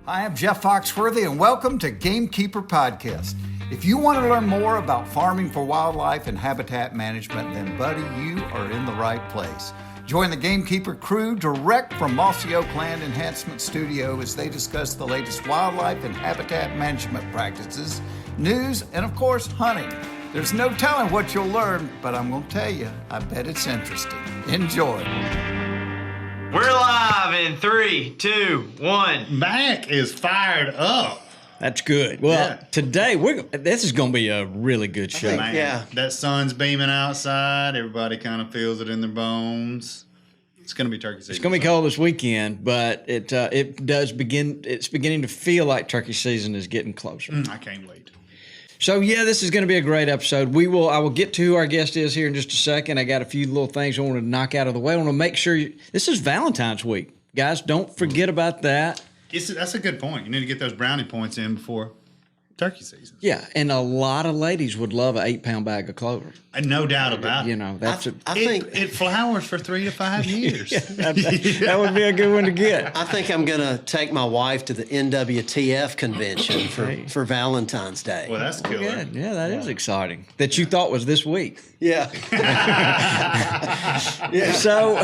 I am Jeff Foxworthy, and welcome to Gamekeeper Podcast. If you want to learn more about farming for wildlife and habitat management, then, buddy, you are in the right place. Join the Gamekeeper crew direct from Mossy Land Enhancement Studio as they discuss the latest wildlife and habitat management practices, news, and, of course, hunting. There's no telling what you'll learn, but I'm going to tell you, I bet it's interesting. Enjoy. We're live in 3, 2, 1. Mac is fired up. That's good. Well, today this is going to be a really good show. Man, that sun's beaming outside. Everybody kind of feels it in their bones. It's going to be turkey season. It's going to be cold this weekend, but it's beginning to feel like turkey season is getting closer. I can't wait. So this is going to be a great episode. I will get to who our guest is here in just a second. I got a few little things I want to knock out of the way. I want to make sure this is Valentine's week, guys. Don't forget about that. That's a good point. You need to get those brownie points in before turkey season. Yeah, and a lot of ladies would love an 8-pound bag of clover. No doubt about it. You know, that's I think it flowers for 3 to 5 years. that would be a good one to get. I think I'm going to take my wife to the NWTF convention for Valentine's Day. Well, that's killer. Good. Yeah, that is exciting. That you thought was this week. Yeah. Yeah. So,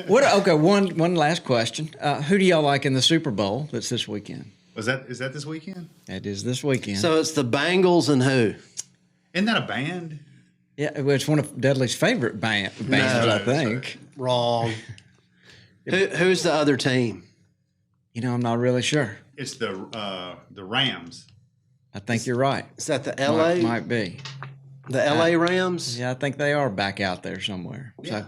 one last question. Who do y'all like in the Super Bowl that's this weekend? Is that this weekend? It is this weekend. So it's the Bengals and who? Isn't that a band? Yeah, well, it's one of Dudley's favorite bands, I think. Wrong. Who's the other team? You know, I'm not really sure. It's the Rams. I think you're right. Is that the LA? Might be. The LA Rams? Yeah, I think they are back out there somewhere. Yeah.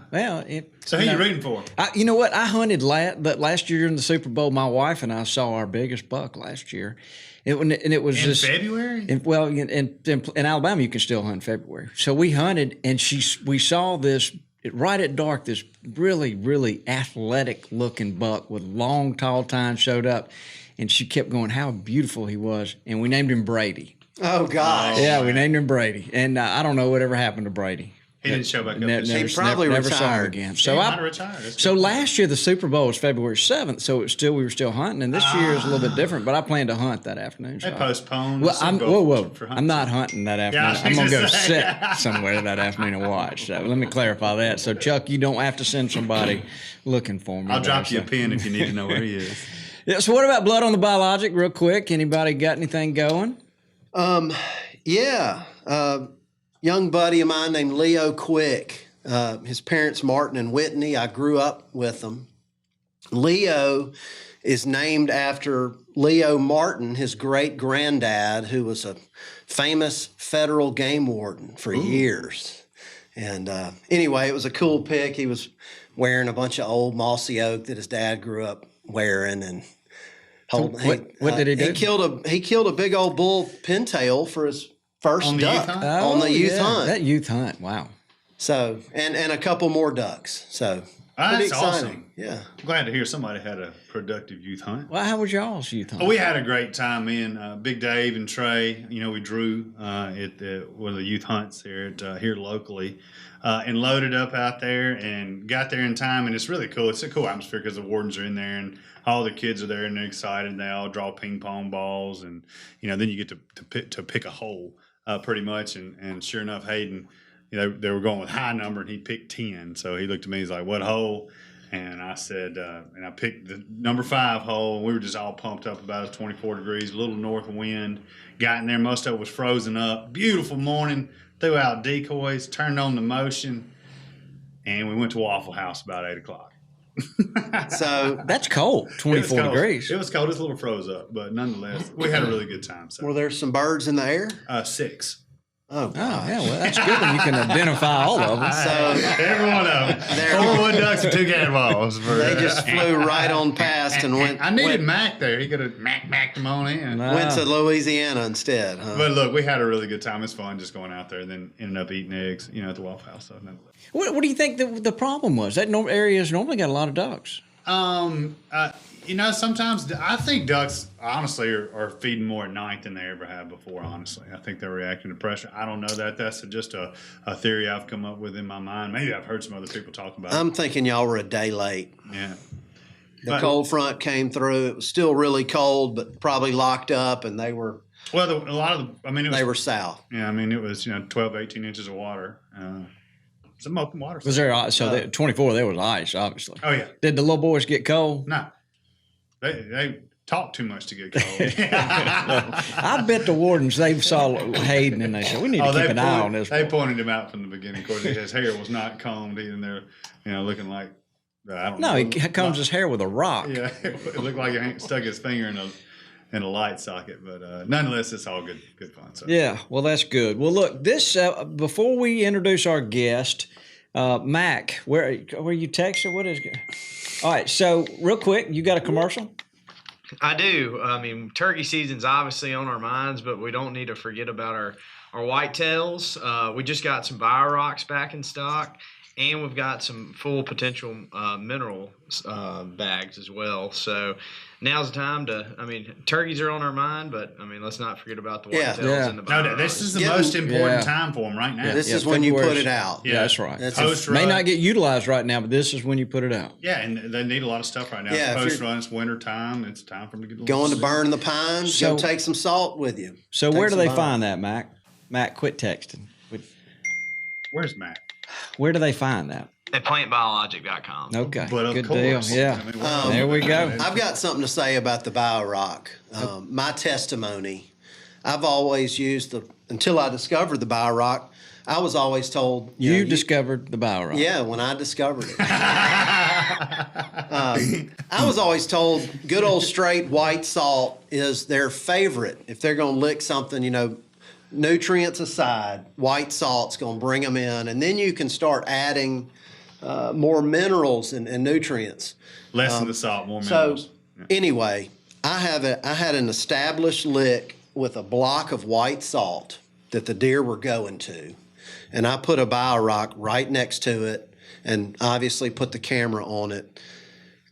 So who you rooting for? You know what? I hunted last year in the Super Bowl. My wife and I saw our biggest buck last year. It was in February? In Alabama, you can still hunt in February. So we hunted, and we saw this right at dark. This really, really athletic-looking buck with long, tall tines showed up, and she kept going, "How beautiful he was!" And we named him Brady. Oh, gosh. Yeah, we named him Brady, and I don't know whatever happened to Brady. He didn't show back up. He probably never saw him retired. again. He might have retired. So last year the Super Bowl was February 7th, so we were still hunting, and this year is a little bit different. But I plan to hunt that afternoon. They postponed. Well, for I'm not hunting that afternoon. Yeah, I'm gonna go sit somewhere that afternoon and watch. So let me clarify that. So Chuck, you don't have to send somebody looking for me. I'll drop you a pin if you need to know where he is. Yeah. So what about blood on the biologic, real quick? Anybody got anything going? Yeah. Young buddy of mine named Leo Quick. His parents, Martin and Whitney, I grew up with them. Leo is named after Leo Martin, his great-granddad, who was a famous federal game warden for years. And anyway, it was a cool pic. He was wearing a bunch of old mossy oak that his dad grew up wearing. And what did he do? He killed a big old bull pintail for his first duck on the youth hunt. That youth hunt, wow. So, and a couple more ducks. So, pretty That's exciting. awesome. Yeah. I'm glad to hear somebody had a productive youth hunt. Well, how was y'all's youth hunt? We had a great time. Me and Big Dave and Trey, we drew at one of the youth hunts here locally and loaded up out there and got there in time. And it's really cool. It's a cool atmosphere because the wardens are in there and all the kids are there and they're excited. And they all draw ping pong balls. And, then you get to pick a hole pretty much. And sure enough, Hayden, they were going with high number, and he picked 10. So he looked at me, he's like, "What hole?" And I said, and I picked the number 5 hole. And we were just all pumped up about it, 24 degrees, a little north wind. Got in there, most of it was frozen up. Beautiful morning, threw out decoys, turned on the motion, and we went to Waffle House about 8 o'clock. So, that's cold, 24 degrees. It was cold, it was a little froze up, but nonetheless, we had a really good time. So. were there some birds in the air? 6. Oh, yeah, well, that's good when you can identify all of them. So, every one of them. 4 wood ducks and 2 gadwalls. They just flew right on past and went. I needed Mac there. He could have Mac them on in. Went to Louisiana instead, huh? But look, we had a really good time. It's fun just going out there and then ended up eating eggs, at the Waffle House. So what do you think the problem was? That area has normally got a lot of ducks. Sometimes I think ducks, honestly, are feeding more at night than they ever have before, honestly. I think they're reacting to pressure. I don't know that. That's just a theory I've come up with in my mind. Maybe I've heard some other people talk about it. I'm thinking y'all were a day late. Yeah. The cold front came through. It was still really cold, but probably locked up, and they were Well, a lot of the, I mean, it was, they were south. Yeah, I mean, it was 12, 18 inches of water. Some open water. Was there 24? There was ice, obviously. Oh yeah. Did the little boys get cold? No, they talk too much to get cold. I bet the wardens they saw Hayden and they said we need to keep an eye on this. They pointed him out from the beginning. Of course, his hair was not combed, and they're looking like I don't know. No, he combs his hair with a rock. Yeah, it looked like he stuck his finger in a light socket, but nonetheless, it's all good fun. So. Yeah, well, that's good. Well, look, this before we introduce our guest, Mac, where you texting? What is it? All right, so real quick, you got a commercial? I do. I mean, turkey season's obviously on our minds, but we don't need to forget about our whitetails. We just got some Bio Rocks back in stock, and we've got some full potential mineral bags as well. So now's the time turkeys are on our mind, but let's not forget about the whitetails and the Bio No, Rocks. this is the most important time for them right now. This is when you put it out. Yeah, that's right. Post-rut. May not get utilized right now, but this is when you put it out. Yeah, and they need a lot of stuff right now. Yeah, it's post-run, it's winter time. It's time for them to get a little Going to sick. burn the pines, So- go take some salt with you. So Take where do some they Bio. find that, Mac? Mac, quit texting. Where's Matt? Where do they find that? At plantbiologic.com. Okay, But of good course, deal. Yeah, I mean, there we go. I've got something to say about the Bio Rock. My testimony, I've always used until I discovered the Bio Rock, I was always told. You discovered the Bio Rock. Yeah, when I discovered it. I was always told good old straight white salt is their favorite. If they're going to lick something, nutrients aside, white salt's going to bring them in. And then you can start adding more minerals and nutrients. Less than the salt, more So minerals. anyway, I had an established lick with a block of white salt that the deer were going to. And I put a Bio Rock right next to it and obviously put the camera on it.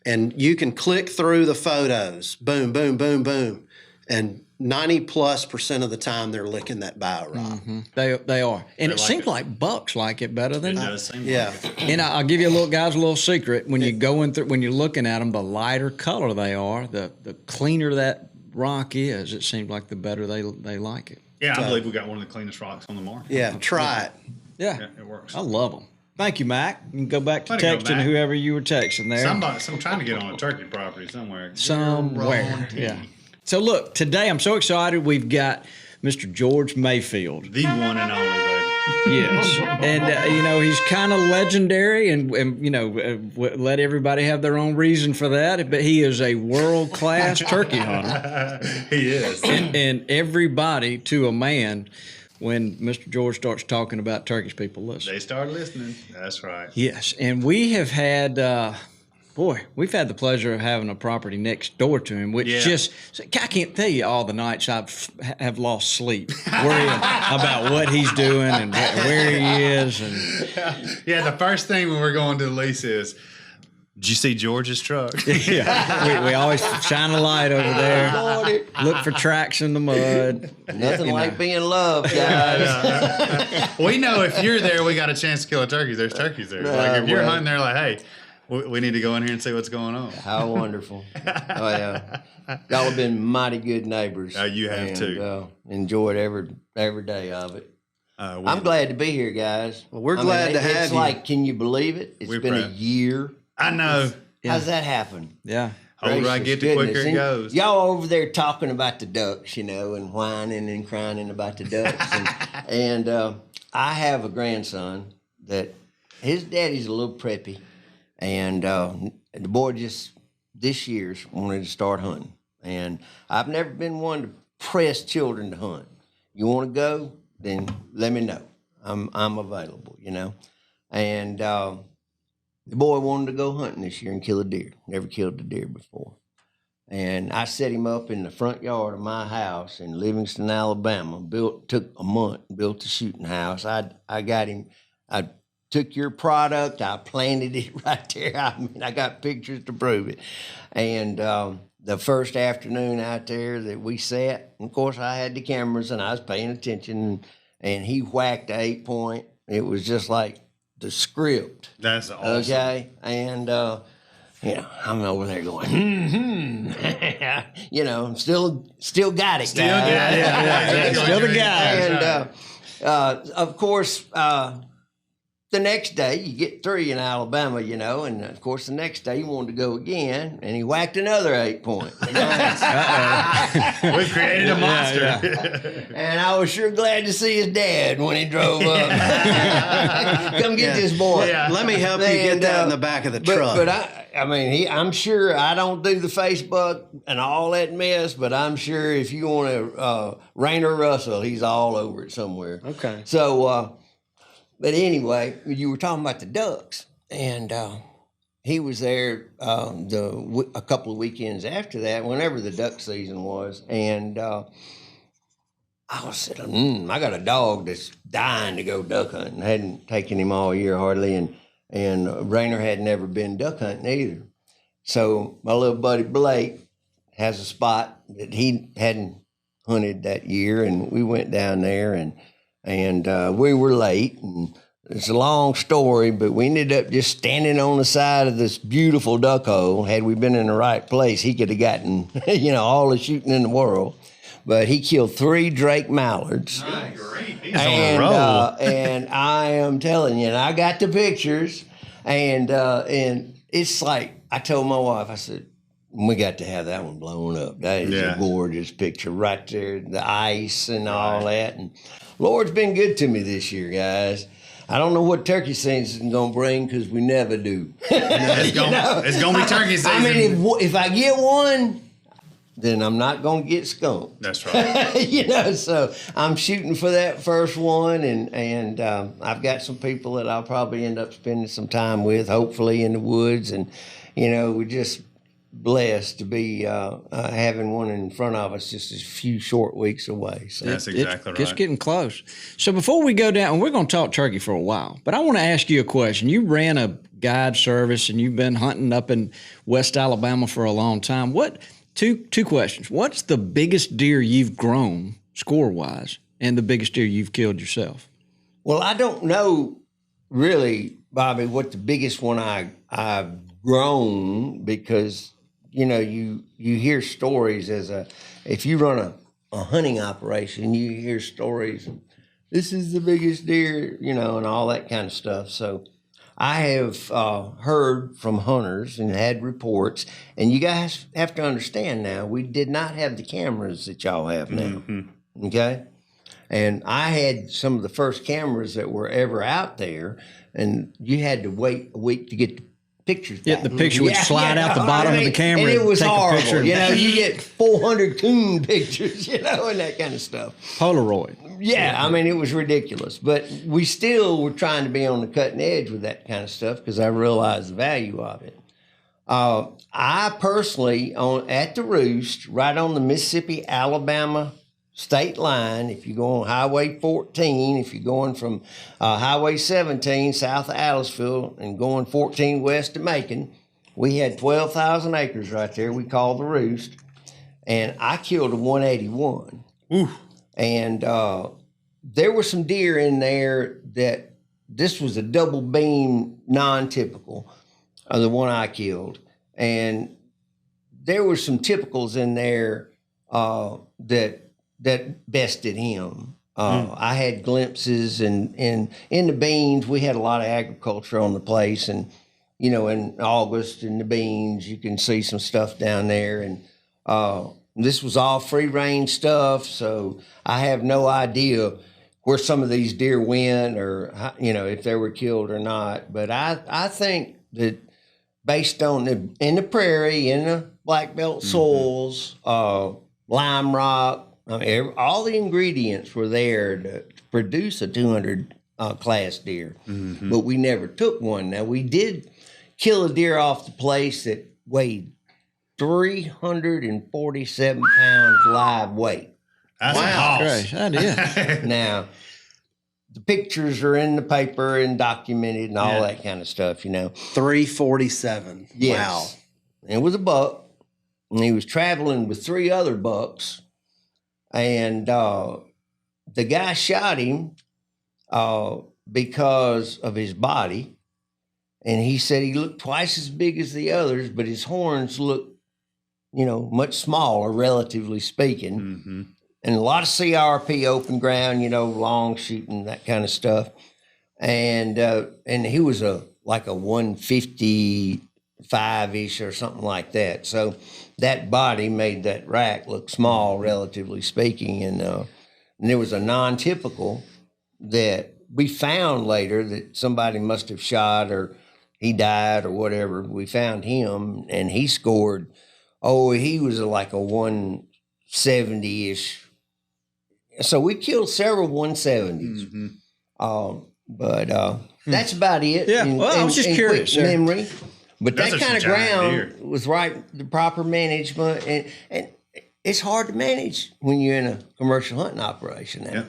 And you can click through the photos, boom, boom, boom, boom. And 90+% of the time they're licking that Bio Rock. Mm-hmm. They are, and it like seems it. like bucks like it better than It does seem Yeah. like it. And I'll give you a little secret. When you go in through, when you're looking at them, the lighter color they are, the cleaner that rock is. It seems like the better they like it. Yeah, I believe we got one of the cleanest rocks on the market. Yeah, try it. Yeah, Yeah, it works. I love them. Thank you, Mac. You can go back to Way to go, texting Mac. whoever you were texting there. I'm trying to get on a turkey property somewhere. Somewhere. Guarantee. Yeah. So look, today I'm so excited. We've got Mr. George Mayfield. The one and only, baby. Yes, and he's kind of legendary, and let everybody have their own reason for that. But he is a world class turkey hunter, He is. and everybody to a man. When Mr. George starts talking about turkeys, people listen. They start listening. That's right. Yes, and we have had. We've had the pleasure of having a property next door to him, which I can't tell you all the nights have lost sleep worrying about what he's doing and where he is. And Yeah, the first thing when we're going to the lease is, did you see George's truck? yeah, we always shine a light over there, look for tracks in the mud. Nothing like being loved, guys. We know if you're there, we got a chance to kill a turkey. There's turkeys there. Like if you're hunting there, like, hey, we need to go in here and see what's going on. How wonderful. Oh, yeah. Y'all have been mighty good neighbors. You have too. Enjoyed every day of it. I'm I'm glad to be here, guys. Well, we're glad to have It's you. like, can you believe it? It's We're been a proud. year. I know. How's that happen? Yeah. Older I get, the Gracious quicker goodness. it And goes. Y'all over there talking about the ducks, and whining and crying about the ducks. and I have a grandson that his daddy's a little preppy. And the boy just this year's wanted to start hunting. And I've never been one to press children to hunt. You want to go? Then let me know. I'm available, And the boy wanted to go hunting this year and kill a deer. Never killed a deer before. And I set him up in the front yard of my house in Livingston, Alabama. Took a month, built a shooting house. I got him. I took your product. I planted it right there. I got pictures to prove it. And the first afternoon out there that we sat, and of course I had the cameras and I was paying attention. And he whacked the 8-point. It was just like the script. That's awesome. Okay, and I'm over there going, still got it, guys. Still the guy. And of course, the next day you get 3 in Alabama, and of course the next day he wanted to go again, and he whacked another 8 point. We've created a monster. And I was sure glad to see his dad when he drove up. Come get this boy. Yeah. Let me help you get that in the back of the truck. But I'm sure I don't do the Facebook and all that mess, but I'm sure if you want to Rainer Russell, he's all over it somewhere. Okay. So, but anyway, you were talking about the ducks, and he was there a couple of weekends after that, whenever the duck season was, and I said, I got a dog that's dying to go duck hunting. I hadn't taken him all year hardly, and Rainer had never been duck hunting either. So my little buddy Blake has a spot that he hadn't hunted that year, and we went down there, and we were late, and it's a long story, but we ended up just standing on the side of this beautiful duck hole. Had we been in the right place, he could have gotten, all the shooting in the world. But he killed 3 Drake mallards. Nice. Great. He's on a roll. And I am telling you, and I got the pictures, and it's like, I told my wife, I said, we got to have that one blown up. That is a gorgeous picture right there, the ice and all that. And Lord's been good to me this year, guys. I don't know what turkey season is going to bring, because we never do. It's going to be turkey season. I mean, if I get one, then I'm not going to get skunked. That's right. So I'm shooting for that first one, and I've got some people that I'll probably end up spending some time with, hopefully in the woods, and we're just blessed to be having one in front of us just a few short weeks away. So that's exactly right. It's getting close. So before we go down, we're going to talk turkey for a while, but I want to ask you a question. You ran a guide service, and you've been hunting up in West Alabama for a long time. Two questions. What's the biggest deer you've grown score-wise, and the biggest deer you've killed yourself? Well, I don't know really, Bobby, what the biggest one I've grown, because you hear stories if you run a hunting operation, you hear stories of, this is the biggest deer, and all that kind of stuff. So I have heard from hunters and had reports, and you guys have to understand now, we did not have the cameras that y'all have now, okay? And I had some of the first cameras that were ever out there, and you had to wait a week to get the pictures back. Yeah, the picture would slide out the bottom of the camera, and it was take horrible. a picture. You get 400 coon pictures, and that kind of stuff. Polaroid. Yeah, I mean, it was ridiculous. But we still were trying to be on the cutting edge with that kind of stuff, because I realized the value of it. I personally, at the Roost, right on the Mississippi-Alabama state line, if you go on Highway 14, if you're going from Highway 17 south of Aliceville and going 14 west to Macon, we had 12,000 acres right there we called the Roost, and I killed a 181. Ooh. And there were some deer in there that this was a double beam, non-typical, the one I killed. And there were some typicals in there that bested him. I had glimpses, and in the beans, we had a lot of agriculture on the place. And, in August in the beans, you can see some stuff down there. And this was all free range stuff, so I have no idea where some of these deer went, or if they were killed or not. But I think that based on in the prairie, in the black belt soils, lime rock, I mean, all the ingredients were there to produce a 200 class deer. But we never took one. Now, we did kill a deer off the place that weighed 347 pounds live weight. That's Wow, awesome. great idea. Now, the pictures are in the paper and documented and all that kind of stuff, 347. Yes. Wow. It was a buck, and he was traveling with 3 other bucks, and the guy shot him because of his body, and he said he looked twice as big as the others, but his horns looked, much smaller, relatively speaking. Mm-hmm. And a lot of CRP, open ground, long shooting, that kind of stuff. And he was like a 155-ish or something like that. So that body made that rack look small, relatively speaking. And there was a non-typical that we found later that somebody must have shot or he died or whatever. We found him, and he scored. He was like a 170-ish. So we killed several 170s. Mm-hmm. But that's about it. Yeah. I was just curious. Quick memory. But Those that are kind of some giant ground deer. was the proper management. And it's hard to manage when you're in a commercial hunting operation now. Yep.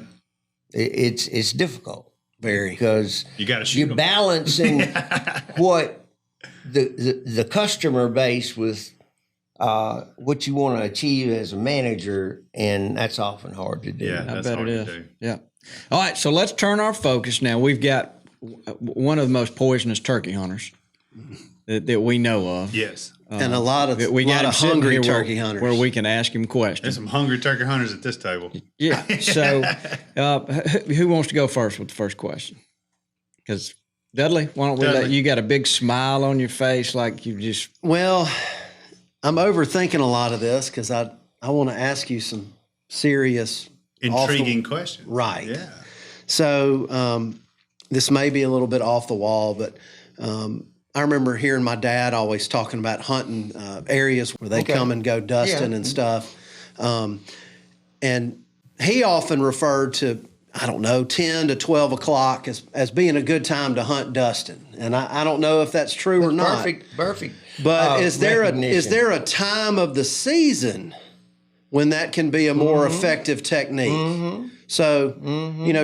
It's difficult. Very. Because You got to shoot you're 'em. balancing what the customer base with what you want to achieve as a manager, and that's often hard to do. Yeah, I that's bet hard it to is. do. Yeah. All right, so let's turn our focus now. We've got one of the most poisonous turkey hunters that we know of. Yes. And a lot of We got him sitting hungry here turkey hunters. where we can ask him There's questions. some hungry turkey hunters at this table. Yeah. So, who wants to go first with the first question? Because Dudley, why don't we let Dudley. you got a big smile on your face, like you just Well, I'm overthinking a lot of this because I want to ask you some serious, Intriguing question. Right. Yeah. So this may be a little bit off the wall, but I remember hearing my dad always talking about hunting areas where they come and go dusting and stuff. And he often referred to, 10 to 12 o'clock as being a good time to hunt dusting. And I don't know if that's true or not. Perfect. But is there recognition. a time of the season when that can be a more effective technique? So,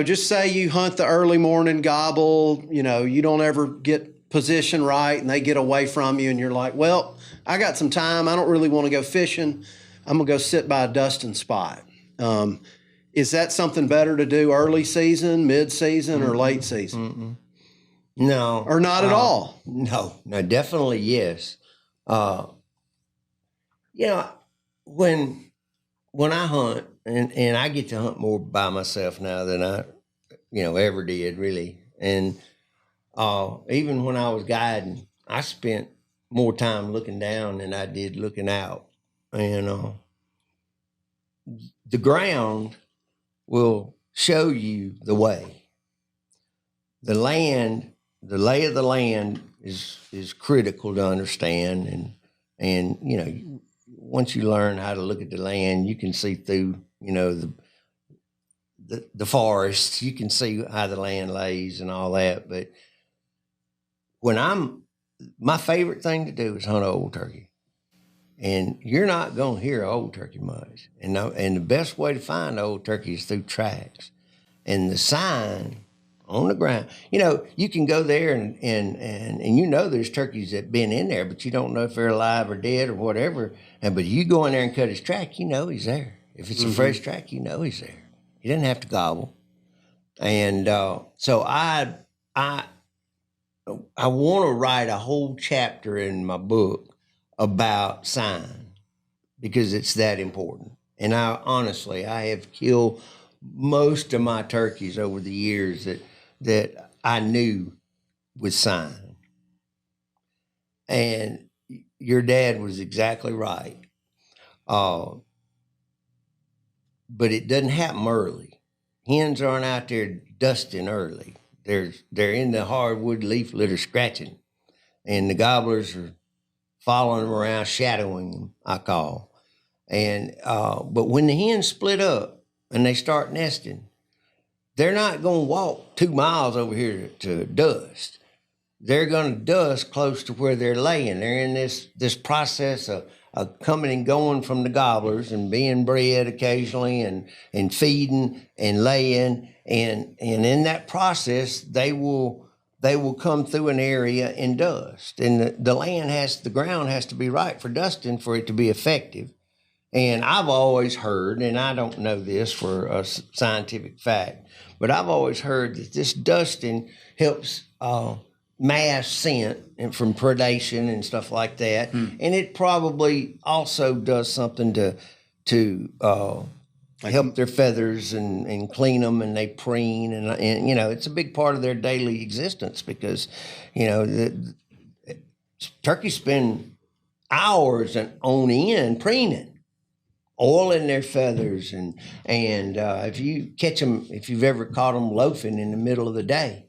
just say you hunt the early morning gobble, you don't ever get position right and they get away from you and you're like, well, I got some time. I don't really want to go fishing. I'm going to go sit by a dusting spot. Is that something better to do early season, mid season, or late season? No. Or not at all? No, definitely yes. When I hunt, and I get to hunt more by myself now than I, ever did really. And even when I was guiding, I spent more time looking down than I did looking out. And the ground will show you the way. The land, the lay of the land is critical to understand. And once you learn how to look at the land, you can see through, the forest. You can see how the land lays and all that. But my favorite thing to do is hunt old turkey. And you're not going to hear old turkey much. And the best way to find old turkey is through tracks. And the sign on the ground, you can go there and there's turkeys that been in there, but you don't know if they're alive or dead or whatever. But you go in there and cut his track, he's there. If it's a fresh track, he's there. He doesn't have to gobble. And so I want to write a whole chapter in my book about sign because it's that important. And I have killed most of my turkeys over the years that I knew with sign. And your dad was exactly right. But it doesn't happen early. Hens aren't out there dusting early. They're in the hardwood leaf litter scratching. And the gobblers are following them around, shadowing them, I call. And but when the hens split up and they start nesting, they're not going to walk 2 miles over here to dust. They're going to dust close to where they're laying. They're in this process of coming and going from the gobblers and being bred occasionally and feeding and laying. And in that process, they will come through an area and dust. And the ground has to be right for dusting for it to be effective. And I've always heard, and I don't know this for a scientific fact, but I've always heard that this dusting helps mass scent and from predation and stuff like that. And it probably also does something to help their feathers and clean them, and they preen, and you know, it's a big part of their daily existence because, you know, turkeys spend hours on end preening, oiling their feathers, and if you catch them, if you've ever caught them loafing in the middle of the day,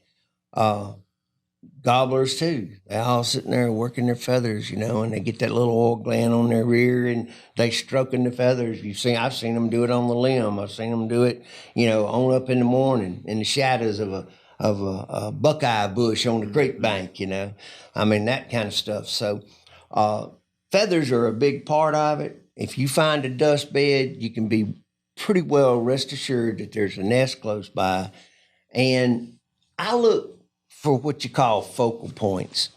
gobblers too, they all sitting there working their feathers, you know, and they get that little oil gland on their rear and they stroking the feathers. I've seen them do it on the limb. I've seen them do it, you know, on up in the morning in the shadows of a buckeye bush on the creek bank, you know. I mean, that kind of stuff. So feathers are a big part of it. If you find a dust bed, you can be pretty well rest assured that there's a nest close by. And I look for what you call focal points.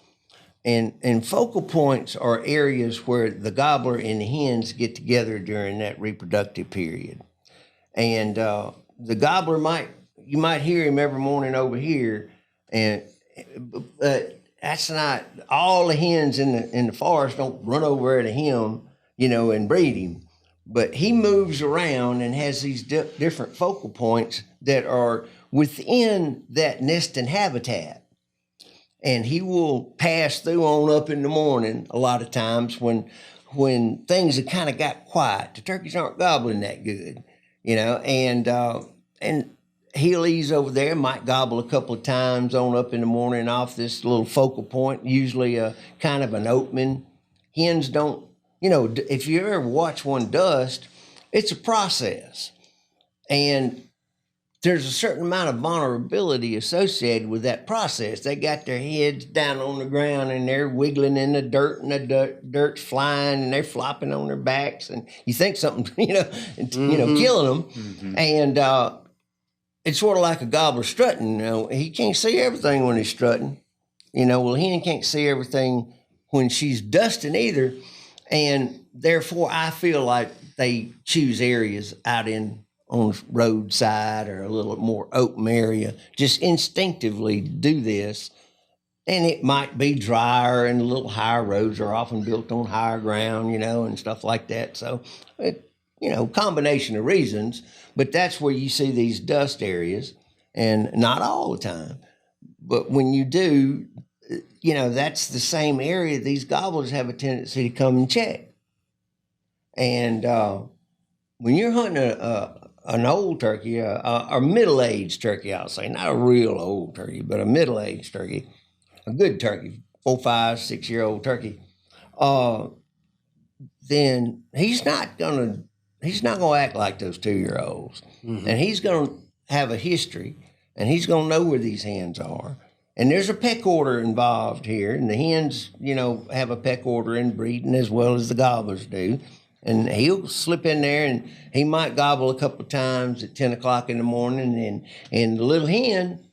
And focal points are areas where the gobbler and the hens get together during that reproductive period. And the gobbler you might hear him every morning over here, and that's not all the hens in the forest don't run over to him, you know, and breed him. But he moves around and has these different focal points that are within that nesting habitat. And he will pass through on up in the morning a lot of times when things have kind of got quiet. The turkeys aren't gobbling that good, you know, and he'll ease over there, might gobble a couple of times on up in the morning off this little focal point, usually a kind of an opening. Hens don't, you know, if you ever watch one dust, it's a process. And there's a certain amount of vulnerability associated with that process. They got their heads down on the ground and they're wiggling in the dirt, and the dirt's flying and they're flopping on their backs, and you think something, you know, killing them. Mm-hmm. And it's sort of like a gobbler strutting. You know, he can't see everything when he's strutting. You know, well, hen can't see everything when she's dusting either, and therefore I feel like they choose areas out on the roadside or a little more open area, just instinctively do this. And it might be drier, and the little higher roads are often built on higher ground, you know, and stuff like that. So, you know, combination of reasons, but that's where you see these dust areas, and not all the time. But when you do, you know, that's the same area these gobblers have a tendency to come and check. And when you're hunting an old turkey, a middle-aged turkey, I'll say, not a real old turkey, but a middle-aged turkey, a good turkey, 4, 5, 6-year-old turkey, then he's not gonna act like those 2-year-olds. Mm-hmm. And he's gonna have a history, and he's gonna know where these hens are. And there's a peck order involved here, and the hens, you know, have a peck order in breeding as well as the gobblers do. And he'll slip in there, and he might gobble a couple of times at 10 o'clock in the morning. And the little hen,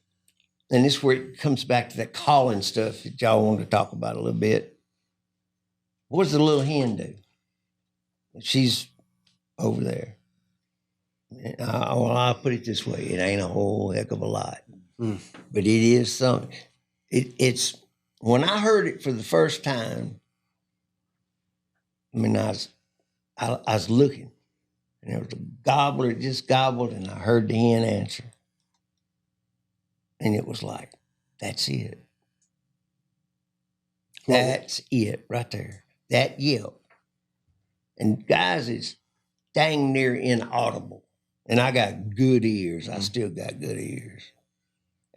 and this is where it comes back to that calling stuff that y'all wanted to talk about a little bit. What does the little hen do? She's over there. Well, I'll put it this way. It ain't a whole heck of a lot. But it is something. It's when I heard it for the first time, I mean, I was looking, and there was a gobbler that just gobbled, and I heard the hen answer. And it was like, that's it. That's it right there. That yelp. And guys, it's dang near inaudible. And I got good ears. I still got good ears.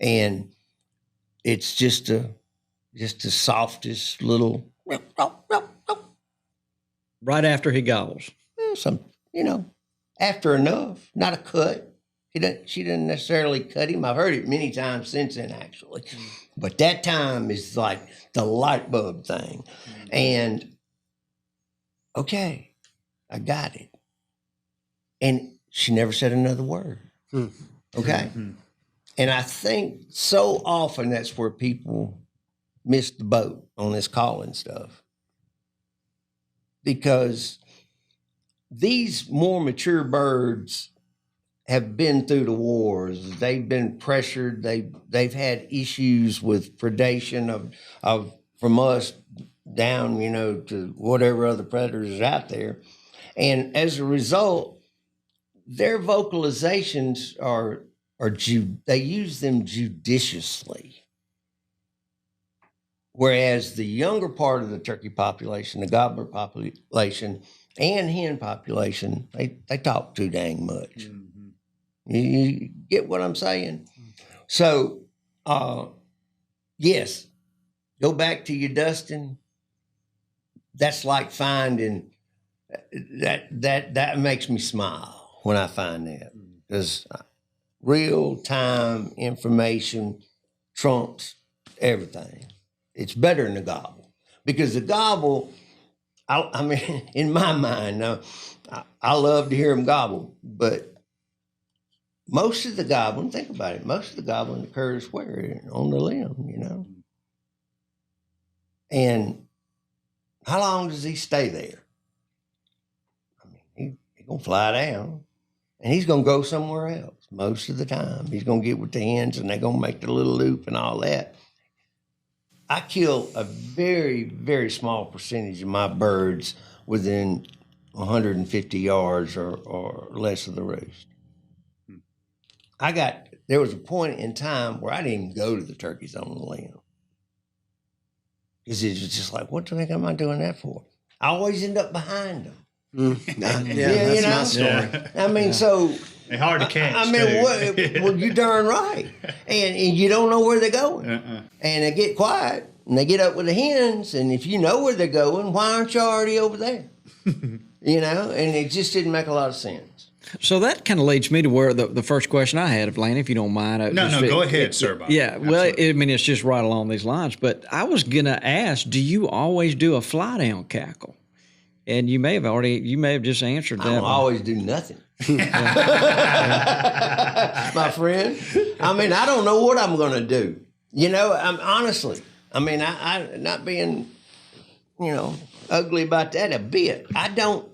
And it's just the softest little right after he gobbles. Some, you know, after enough, not a cut. She didn't necessarily cut him. I've heard it many times since then, actually. But that time is like the light bulb thing. And, okay, I got it. And she never said another word. Okay? And I think so often that's where people miss the boat on this calling stuff. Because these more mature birds have been through the wars. They've been pressured. They've had issues with predation of from us down, to whatever other predators is out there. And as a result, their vocalizations they use them judiciously. Whereas the younger part of the turkey population, the gobbler population, and hen population, they talk too dang much. Mm-hmm. You get what I'm saying? So, yes, go back to your dusting. That's like finding that makes me smile when I find that, because real time information trumps everything. It's better than the gobble, because the gobble, I mean, in my mind, now, I love to hear them gobble, but most of the gobbling, think about it, most of the gobbling occurs where? On the limb, And how long does he stay there? I mean, he's going to fly down, and he's going to go somewhere else most of the time. He's going to get with the hens, and they're going to make the little loop and all that. I kill a very, very small percentage of my birds within 150 yards or less of the roost. There was a point in time where I didn't even go to the turkeys on the limb. Because it was just like, what the heck am I doing that for? I always end up behind them. That's my story. I mean, so... They're hard to catch, I mean, well, you're darn right. And you don't know where they're going. And they get quiet, and they get up with the hens, and if you know where they're going, why aren't you already over there? And it just didn't make a lot of sense. So that kind of leads me to where the first question I had, of Lane, if you don't mind. No, go ahead, sir, Bob. Yeah, well, it's just right along these lines. But I was going to ask, do you always do a fly down cackle? And you may have just answered that. I don't always do nothing. My friend. I mean, I don't know what I'm going to do. I'm honestly, I not being, ugly about that a bit. I don't,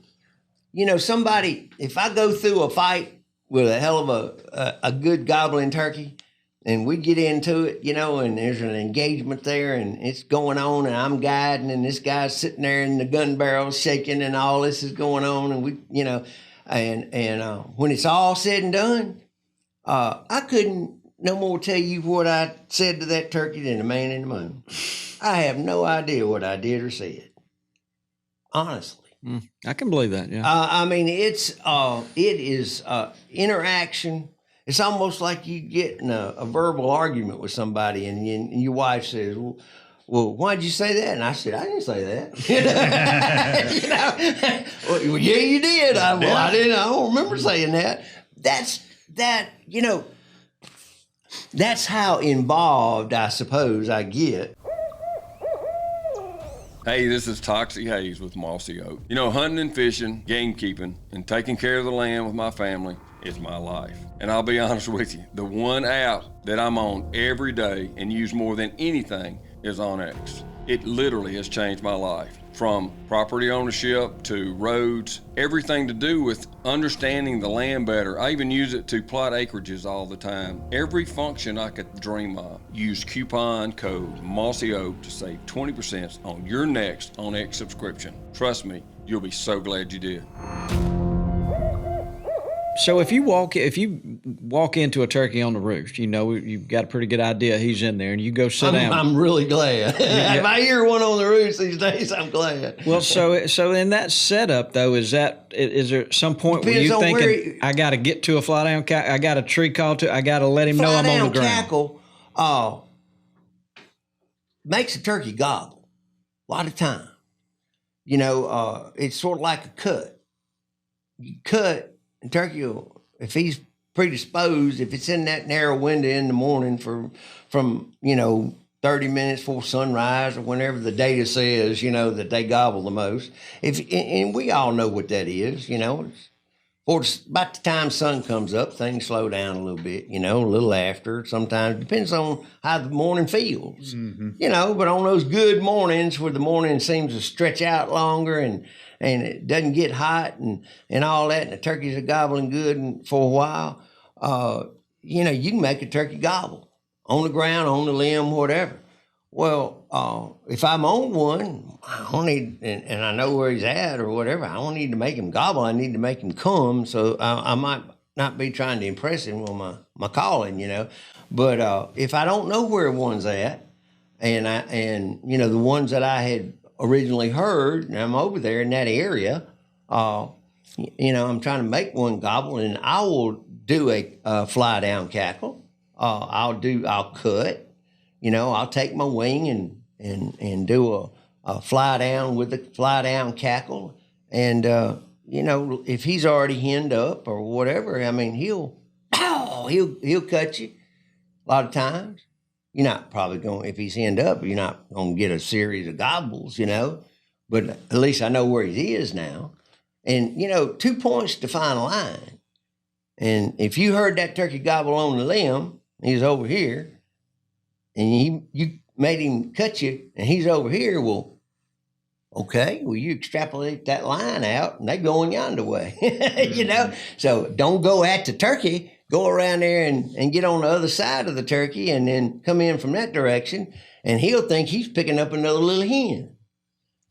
somebody, if I go through a fight with a hell of a good gobbling turkey, and we get into it, and there's an engagement there, and it's going on, and I'm guiding, and this guy's sitting there in the gun barrel shaking, and all this is going on, and we, and when it's all said and done, I couldn't no more tell you what I said to that turkey than the man in the moon. I have no idea what I did or said, honestly. I can believe that. Yeah. It is interaction. It's almost like you get in a verbal argument with somebody, and your wife says, well, why'd you say that? And I said, I didn't say that. Well, yeah, you did. I didn't. I don't remember saying that. That's how involved, I suppose, I get. Hey, this is Toxie Hayes with Mossy Oak. Hunting and fishing, game keeping, and taking care of the land with my family is my life. And I'll be honest with you, the one app that I'm on every day and use more than anything is OnX. It literally has changed my life. From property ownership to roads, everything to do with understanding the land better. I even use it to plot acreages all the time. Every function I could dream of. Use coupon code Mossy Oak to save 20% on your next OnX subscription. Trust me, you'll be so glad you did. So if you walk into a turkey on the roost, you've got a pretty good idea he's in there, and you go sit down. I'm really glad. If I hear one on the roost these days, I'm glad. Well, so in that setup though, is there some point where you thinking I got to get to a fly down cackle, I got a tree call to, I got to let him know I'm on the ground? Cackle makes a turkey gobble a lot of time. It's sort of like a cut. You cut. And turkey, if he's predisposed, if it's in that narrow window in the morning from 30 minutes before sunrise or whenever the data says, that they gobble the most. And we all know what that is, Or about the time sun comes up, things slow down a little bit, a little after. Sometimes depends on how the morning feels, but on those good mornings where the morning seems to stretch out longer and and it doesn't get hot and all that, and the turkeys are gobbling good for a while, you know, you can make a turkey gobble on the ground, on the limb, whatever. Well, if I'm on one, I don't need, and I know where he's at or whatever, I don't need to make him gobble. I need to make him come. So I might not be trying to impress him with my calling, you know. But if I don't know where one's at, and you know, the ones that I had originally heard, and I'm over there in that area, you know, I'm trying to make one gobble, and I will do a fly down cackle. I'll cut. You know, I'll take my wing and do a fly down with the fly down cackle. And, you know, if he's already henned up or whatever, I mean, he'll cut you a lot of times. You're not probably going, if he's henned up, you're not going to get a series of gobbles, you know. But at least I know where he is now. And, you know, 2 points to find a line. And if you heard that turkey gobble on the limb, he's over here, and you made him cut you, and he's over here, well, okay, well, you extrapolate that line out, and they going yonder way, you know? So don't go at the turkey. Go around there and get on the other side of the turkey and then come in from that direction, and he'll think he's picking up another little hen.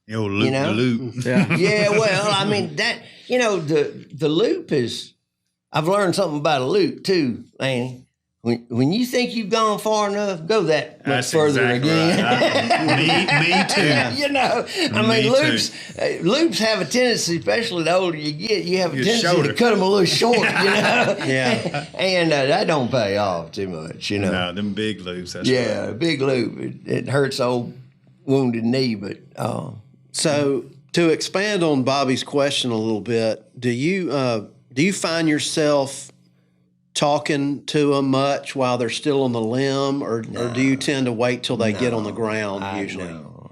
Yo, loop, you know? loop. Yeah. Yeah, well, I mean, that, you know, the loop is, I've learned something about a loop too, Lanny. When you think you've gone far enough, go that much That's further exactly again. Right. Me too. Yeah. You know, I mean, loops have a tendency, especially the older you get, you have a tendency shorter. to cut them a little short, you know? Yeah. And that don't pay off too much, you know? No, them big loops. That's Yeah, right. a big loop. It hurts old wounded knee, but So to expand on Bobby's question a little bit, do you find yourself talking to them much while they're still on the limb, or do you tend to wait till they get on the ground usually? No,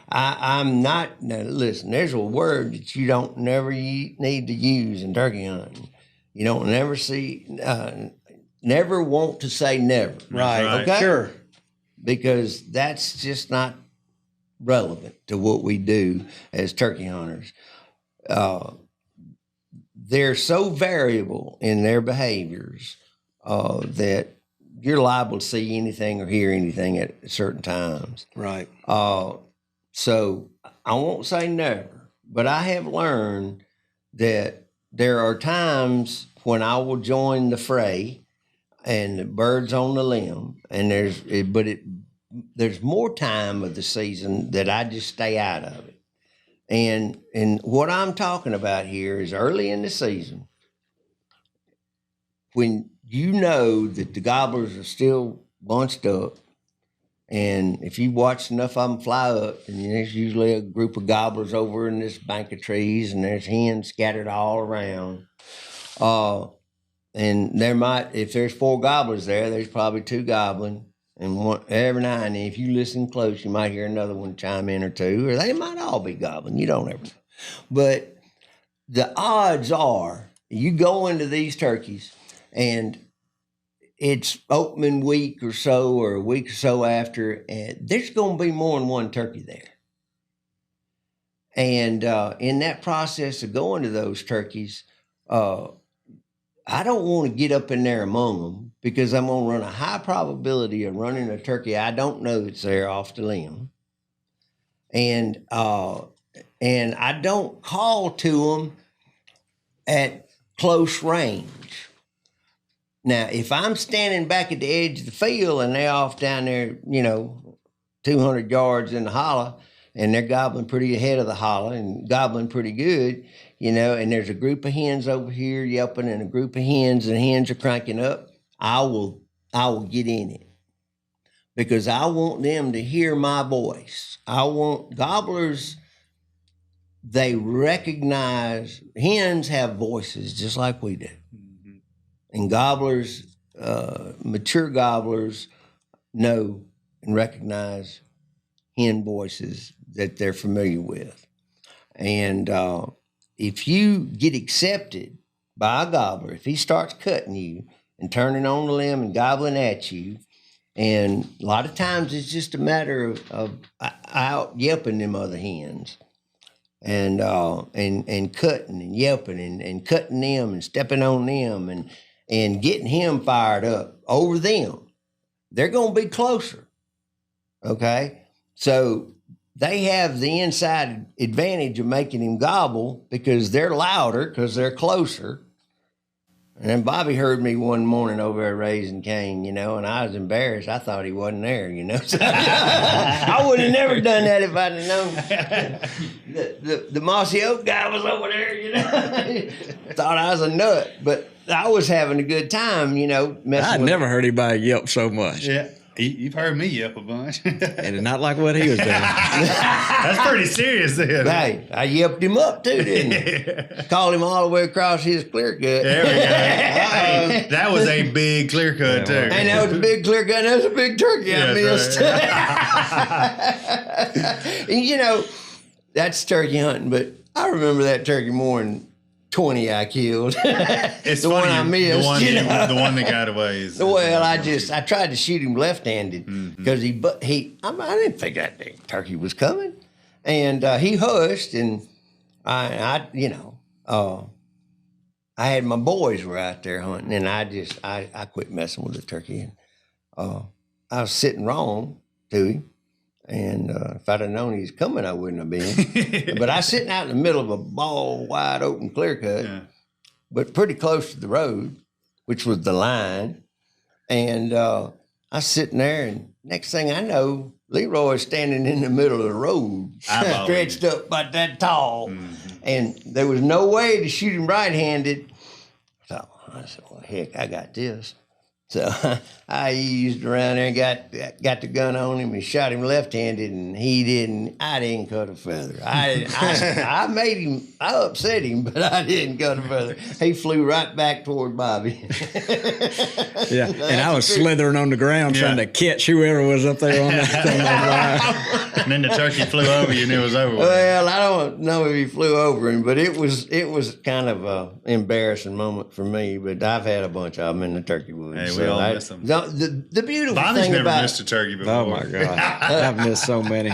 I'm not. Now, listen, there's a word that you don't never need to use in turkey hunting. You don't never want to say never. Right. Okay. Sure. Because that's just not relevant to what we do as turkey hunters. They're so variable in their behaviors that you're liable to see anything or hear anything at certain times. Right. So I won't say never, but I have learned that there are times when I will join the fray and the bird's on the limb, and there's more time of the season that I just stay out of it. And what I'm talking about here is early in the season, when you know that the gobblers are still bunched up, and if you watch enough of them fly up, and there's usually a group of gobblers over in this bank of trees, and there's hens scattered all around. And if there's 4 gobblers there, there's probably 2 gobbling. And every now and then, if you listen close, you might hear another one chime in or 2, or they might all be gobbling. You don't ever know. But the odds are you go into these turkeys and it's opening week or so, or a week or so after, and there's going to be more than one turkey there. And in that process of going to those turkeys, I don't want to get up in there among them, because I'm going to run a high probability of running a turkey I don't know that's there off the limb. And I don't call to them at close range. Now, if I'm standing back at the edge of the field and they're off down there, 200 yards in the holler, and they're gobbling pretty ahead of the holler and gobbling pretty good, and there's a group of hens over here yelping and a group of hens, and hens are cranking up, I will get in it, because I want them to hear my voice. I want gobblers, they recognize, hens have voices just like we do. Mm-hmm. And gobblers, mature gobblers know and recognize hen voices that they're familiar with. And if you get accepted by a gobbler, if he starts cutting you and turning on the limb and gobbling at you, and a lot of times it's just a matter of out yelping them other hens. and cutting and yelping and cutting them and stepping on them and getting him fired up over them. They're going to be closer. Okay. So they have the inside advantage of making him gobble because they're louder, because they're closer. And then Bobby heard me one morning over there raising Cain, and I was embarrassed. I thought he wasn't there, So I would have never done that if I'd have known. The Mossy Oak guy was over there, Thought I was a nut, but I was having a good time, messing I'd with never heard anybody yelp so much. Yeah. You've heard me yelp a bunch. And not like what he was doing. That's pretty serious then. Hey, I yelped him up too, didn't I? Called him all the way across his clear cut. There we go. Uh-oh. That was a big clear cut too. And that was a big clear cut. That was a big turkey I missed. Right. And that's turkey hunting, but I remember that turkey more than 20 I killed. It's the funny, one I missed. The one that got away is. Well, I tried to shoot him left-handed because I didn't think that dang turkey was coming, and he hushed, and I had my boys were out there hunting, and I quit messing with the turkey, and I was sitting wrong to him. And if I'd have known he was coming, I wouldn't have been. But I was sitting out in the middle of a ball, wide open clear cut, but pretty close to the road, which was the line. And I was sitting there, and next thing I know, Leroy's standing in the middle of the road, stretched up about that tall. And there was no way to shoot him right-handed. So I said, well, heck, I got this. So I eased around there and got the gun on him and shot him left-handed, and I didn't cut a feather. I made him, I upset him, but I didn't cut a feather. He flew right back toward Bobby. Yeah, and I was slithering on the ground trying to catch whoever was up there on that line. And then the turkey flew over you and it was over with. Well, I don't know if he flew over him, but it was kind of an embarrassing moment for me, but I've had a bunch of them in the turkey woods. Hey, we all miss them. The beautiful Bobby's thing never about missed a turkey before. Oh, my God. I've missed so many.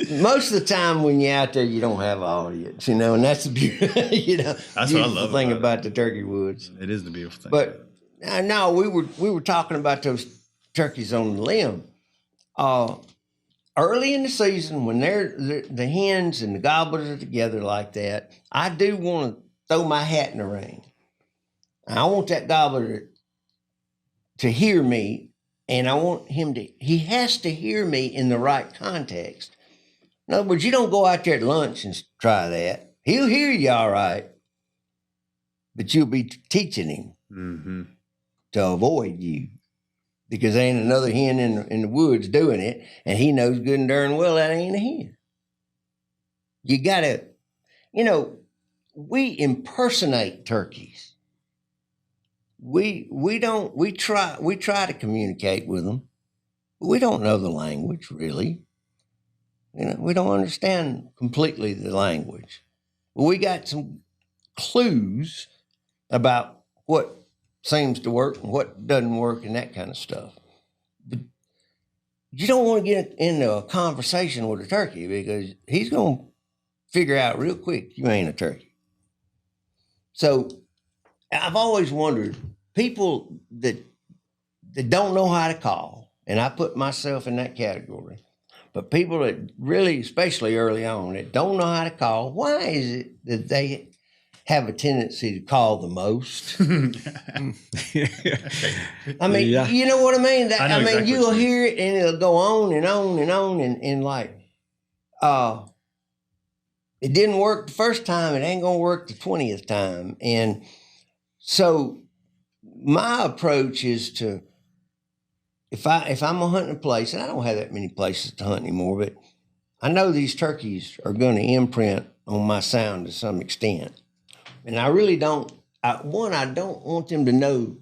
most of the time when you're out there, you don't have an audience, and that's the beauty. That's what I love thing about the turkey woods. It is the beautiful thing. But no, we were talking about those turkeys on the limb. Early in the season, when the hens and the gobblers are together like that, I do want to throw my hat in the ring. I want that gobbler to hear me, and I want him he has to hear me in the right context. In other words, you don't go out there at lunch and try that. He'll hear you all right, but you'll be teaching him to avoid you because there ain't another hen in the woods doing it, and he knows good and darn well that ain't a hen. You gotta, we impersonate turkeys. We try to communicate with them, but we don't know the language really. We don't understand completely the language. But we got some clues about what seems to work and what doesn't work and that kind of stuff. But you don't want to get into a conversation with a turkey because he's going to figure out real quick you ain't a turkey. So I've always wondered, people that don't know how to call, and I put myself in that category, but people that really, especially early on, that don't know how to call, why is it that they have a tendency to call the most? I mean, you know what I mean? Exactly you'll hear it and it'll go on and on and on and like, it didn't work the first time, it ain't gonna work the 20th time. And so my approach is to, if I'm a hunting place, and I don't have that many places to hunt anymore, but I know these turkeys are going to imprint on my sound to some extent. And I really don't, I don't want them to know,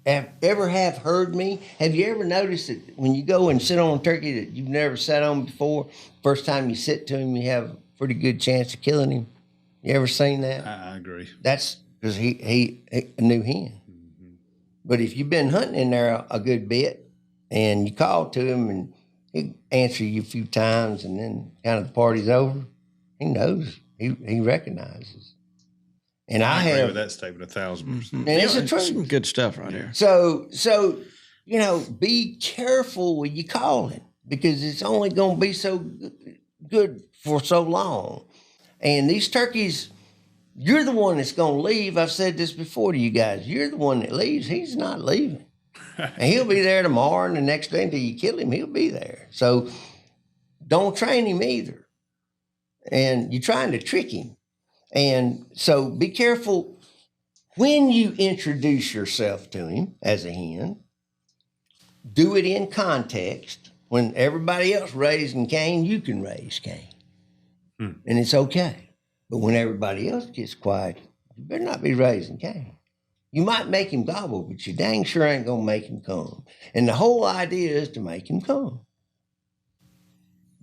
ever have heard me. Have you ever noticed that when you go and sit on a turkey that you've never sat on before, first time you sit to him, you have a pretty good chance of killing him? You ever seen that? I agree. That's because he a new hen. Mm-hmm. But if you've been hunting in there a good bit and you call to him and he answer you a few times and then kind of the party's over, he knows He recognizes. And I agree have with that statement 1,000%. and it's the Some truth. good stuff right there. So be careful when you call it, because it's only going to be so good for so long. And these turkeys, you're the one that's going to leave. I've said this before to you guys. You're the one that leaves. He's not leaving. And he'll be there tomorrow and the next day until you kill him. He'll be there. So don't train him either. And you're trying to trick him. And so be careful when you introduce yourself to him as a hen. Do it in context. When everybody else raising Cain, you can raise Cain. And it's okay. But when everybody else gets quiet, you better not be raising Cain. You might make him gobble, but you dang sure ain't going to make him come. And the whole idea is to make him come.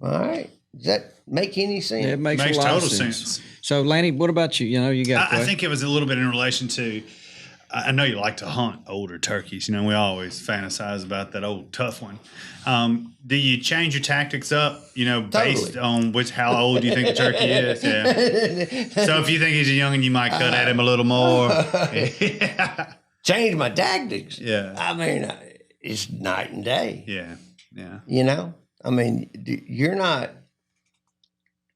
All right? Does that make any sense? It makes a lot total of sense. sense. So, Lanny, what about you? You know, you got a I question? think it was a little bit in relation to, I know you like to hunt older turkeys. You know, we always fantasize about that old tough one. Do you change your tactics up, you know, based on how old do you think the turkey is? Yeah. So if you think he's a youngin', you might cut at him a little more. Change my tactics. Yeah. I mean, it's night and day. Yeah. Yeah. You know? I mean, you're not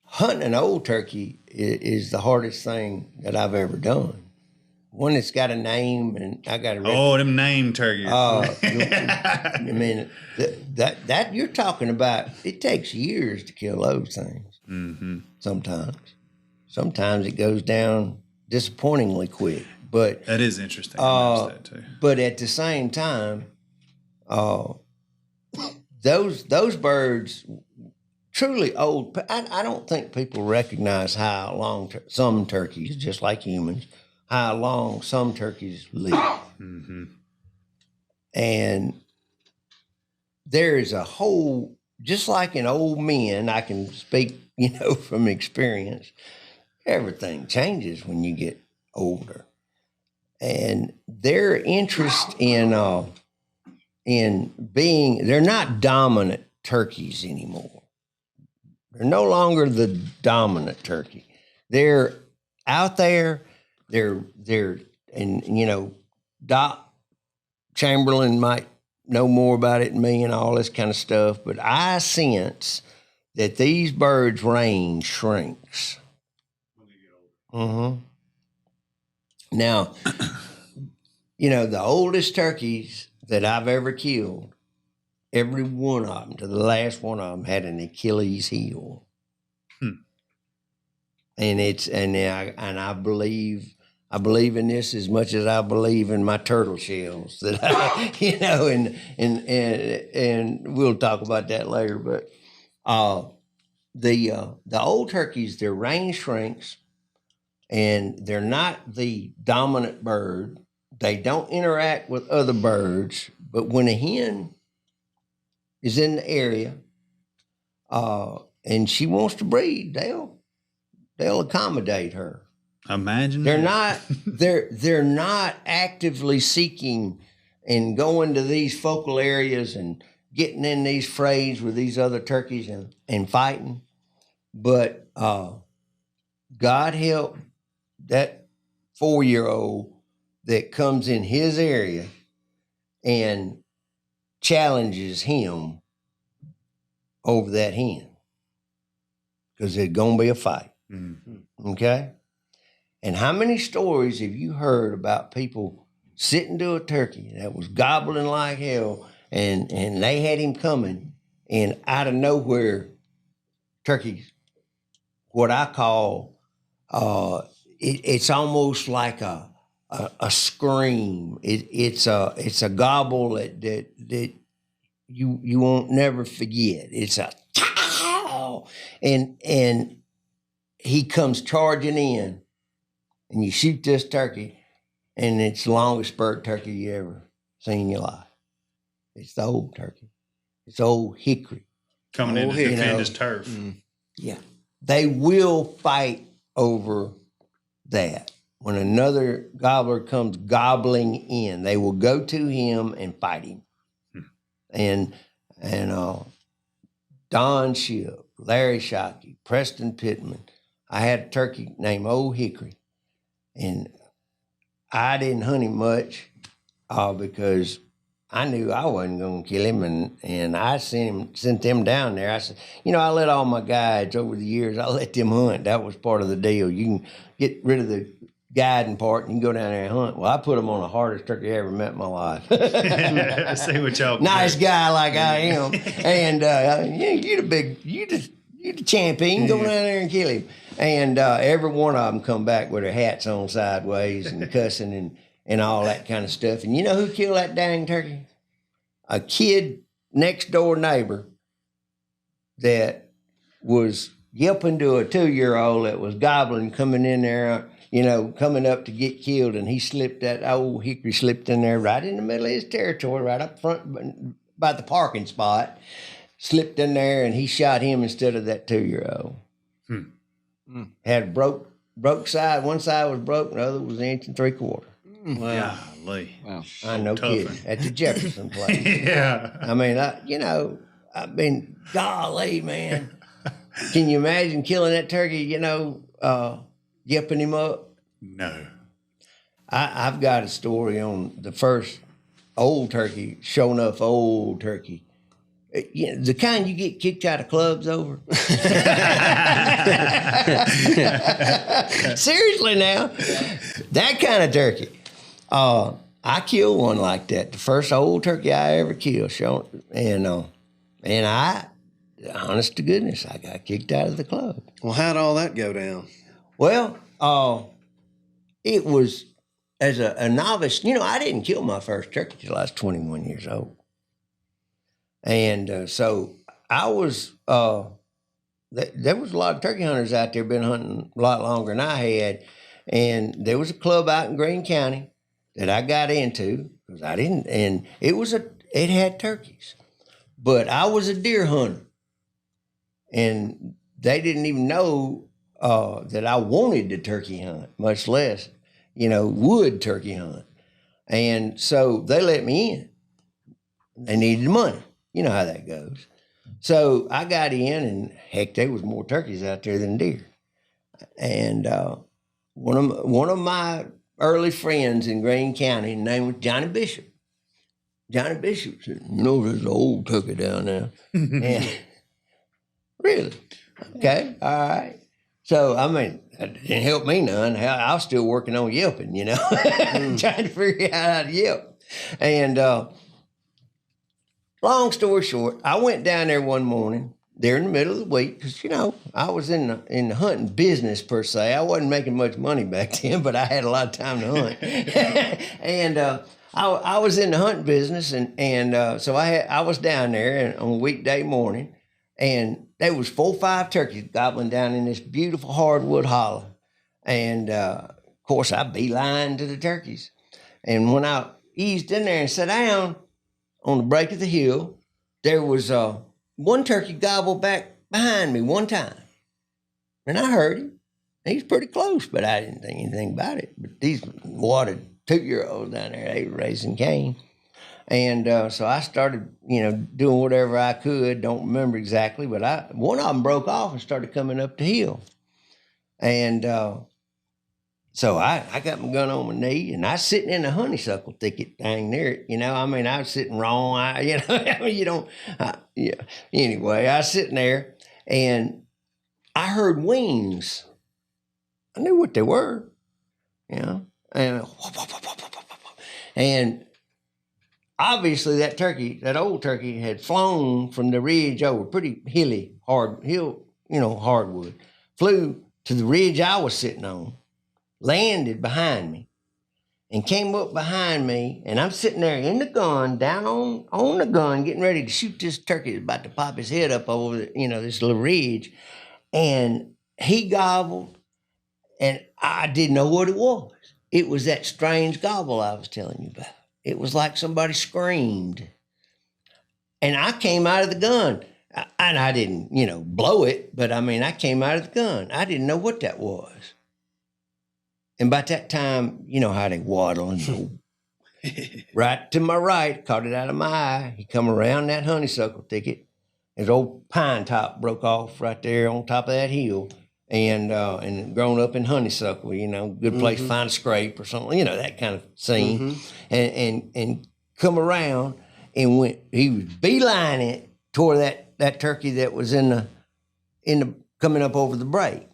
hunting an old turkey is the hardest thing that I've ever done. One that's got a name, and I got to. Oh, them name turkeys. I mean, that you're talking about. It takes years to kill those things. Mm-hmm. Sometimes it goes down disappointingly quick. But That is interesting. I noticed that too. But at the same time, those birds, truly old. I don't think people recognize how long some turkeys, just like humans, how long some turkeys live. Mm-hmm. And there is a whole, just like in old men, I can speak, from experience, everything changes when you get older. And their interest in being, they're not dominant turkeys anymore. They're no longer the dominant turkey. They're out there. And Doc Chamberlain might know more about it than me and all this kind of stuff, but I sense that these birds' range shrinks. Mm-hmm. Now, the oldest turkeys that I've ever killed, every one of them, to the last one of them, had an Achilles heel. And I believe in this as much as I believe in my turtle shells. That and we'll talk about that later. But the old turkeys, their range shrinks, and they're not the dominant bird. They don't interact with other birds. But when a hen is in the area and she wants to breed, they'll accommodate her. Imagine they're not actively seeking and going to these focal areas and getting in these frays with these other turkeys and fighting. But God help that 4-year-old that comes in his area and challenges him over that hen, because there's going to be a fight. Mm-hmm. Okay? And how many stories have you heard about people sitting to a turkey that was gobbling like hell, and they had him coming, and out of nowhere, turkeys, what I call, it's almost like a scream. It's a gobble that you won't never forget. It's a and he comes charging in, and you shoot this turkey, and it's the longest bird turkey you ever seen in your life. It's the old turkey. It's old hickory. coming in to defend his turf. Yeah. They will fight over that. When another gobbler comes gobbling in, they will go to him and fight him. And Don Shipp, Larry Shockey, Preston Pittman, I had a turkey named Old Hickory, and I didn't hunt him much because I knew I wasn't going to kill him, and I sent them down there. I said, I let all my guides over the years, I let them hunt. That was part of the deal. You can get rid of the guiding part and you can go down there and hunt. Well, I put them on the hardest turkey I ever met in my life. I see what y'all Nice guy like I am, and you the champion. Go down there and kill him. And every one of them come back with their hats on sideways and cussing and all that kind of stuff. And you know who killed that dang turkey? A kid next door neighbor that was yelping to a 2-year-old that was gobbling, coming in there, coming up to get killed. And he slipped, that Old Hickory slipped in there right in the middle of his territory, right up front by the parking spot, slipped in there, and he shot him instead of that 2-year-old. Had broke side. One side was broke, the other was 1 3/4 inches. Wow. Golly. Wow. I know, kid, at the Jefferson place. Yeah. I mean, golly, man. Can you imagine killing that turkey, yipping him up? No. I've got a story on the first old turkey, sure enough old turkey. The kind you get kicked out of clubs over. Seriously now, that kind of turkey. I killed one like that. The first old turkey I ever killed, and I, honest to goodness, I got kicked out of the club. Well, how'd all that go down? Well, it was as a novice. I didn't kill my first turkey till I was 21 years old. And so I was, there was a lot of turkey hunters out there been hunting a lot longer than I had. And there was a club out in Greene County that I got into because I didn't, and it had turkeys. But I was a deer hunter. And they didn't even know that I wanted to turkey hunt, much less, would turkey hunt. And so they let me in. They needed money. You know how that goes. So I got in, and heck, there was more turkeys out there than deer. And one of my early friends in Greene County, his name was Johnny Bishop. Johnny Bishop said, there's an old turkey down there. And really? Okay, all right. So, it didn't help me none. Hell, I was still working on yelping, trying to figure out how to yelp. And long story short, I went down there one morning, there in the middle of the week, because, I was in the hunting business, per se. I wasn't making much money back then, but I had a lot of time to hunt. And I was in the hunting business, and so I was down there on a weekday morning, and there was 4 or 5 turkeys gobbling down in this beautiful hardwood hollow. And, of course, I beeline to the turkeys. And when I eased in there and sat down on the break of the hill, there was one turkey gobbled back behind me one time. And I heard him. He was pretty close, but I didn't think anything about it. But these watered 2-year-olds down there, they were raising Cain. And so I started, doing whatever I could. Don't remember exactly, but one of them broke off and started coming up the hill. And so I got my gun on my knee, and I was sitting in the honeysuckle thicket dang near it. I was sitting wrong. Anyway, I was sitting there, and I heard wings. I knew what they were, and obviously that old turkey had flown from the ridge over, pretty hilly, hardwood, flew to the ridge I was sitting on, landed behind me, and came up behind me, and I'm sitting there in the gun, down on the gun, getting ready to shoot this turkey that's about to pop his head up over this little ridge, and he gobbled, and I didn't know what it was. It was that strange gobble I was telling you about. It was like somebody screamed. And I came out of the gun. And I didn't, blow it, but I came out of the gun. I didn't know what that was. And by that time, you know how they waddle and go right to my right, caught it out of my eye. He come around that honeysuckle thicket. His old pine top broke off right there on top of that hill. and grown up in Honeysuckle, good place to find a scrape or something, that kind of scene, and come around and he was beelining it toward that turkey that was in the coming up over the break,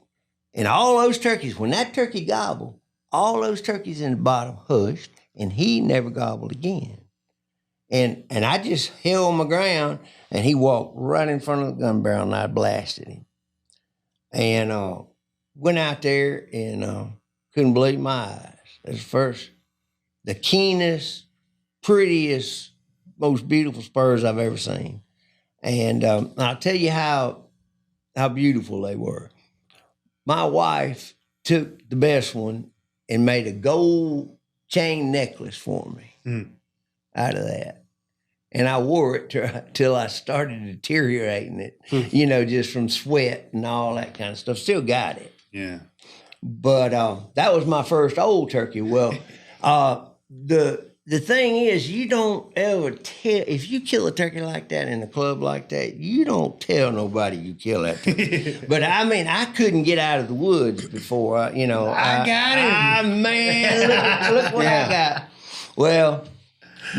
and all those turkeys, when that turkey gobbled, all those turkeys in the bottom hushed, and he never gobbled again. And I just held my ground, and he walked right in front of the gun barrel, and I blasted him. And went out there and couldn't believe my eyes. That's the keenest, prettiest, most beautiful spurs I've ever seen. And I'll tell you how beautiful they were. My wife took the best one and made a gold chain necklace for me out of that. And I wore it till I started deteriorating it, just from sweat and all that kind of stuff. Still got it. Yeah. But that was my first old turkey. Well, the thing is, you don't ever tell, if you kill a turkey like that in a club like that, you don't tell nobody you kill that turkey. But I mean, I couldn't get out of the woods before, I got him. Man, look what I got. Well,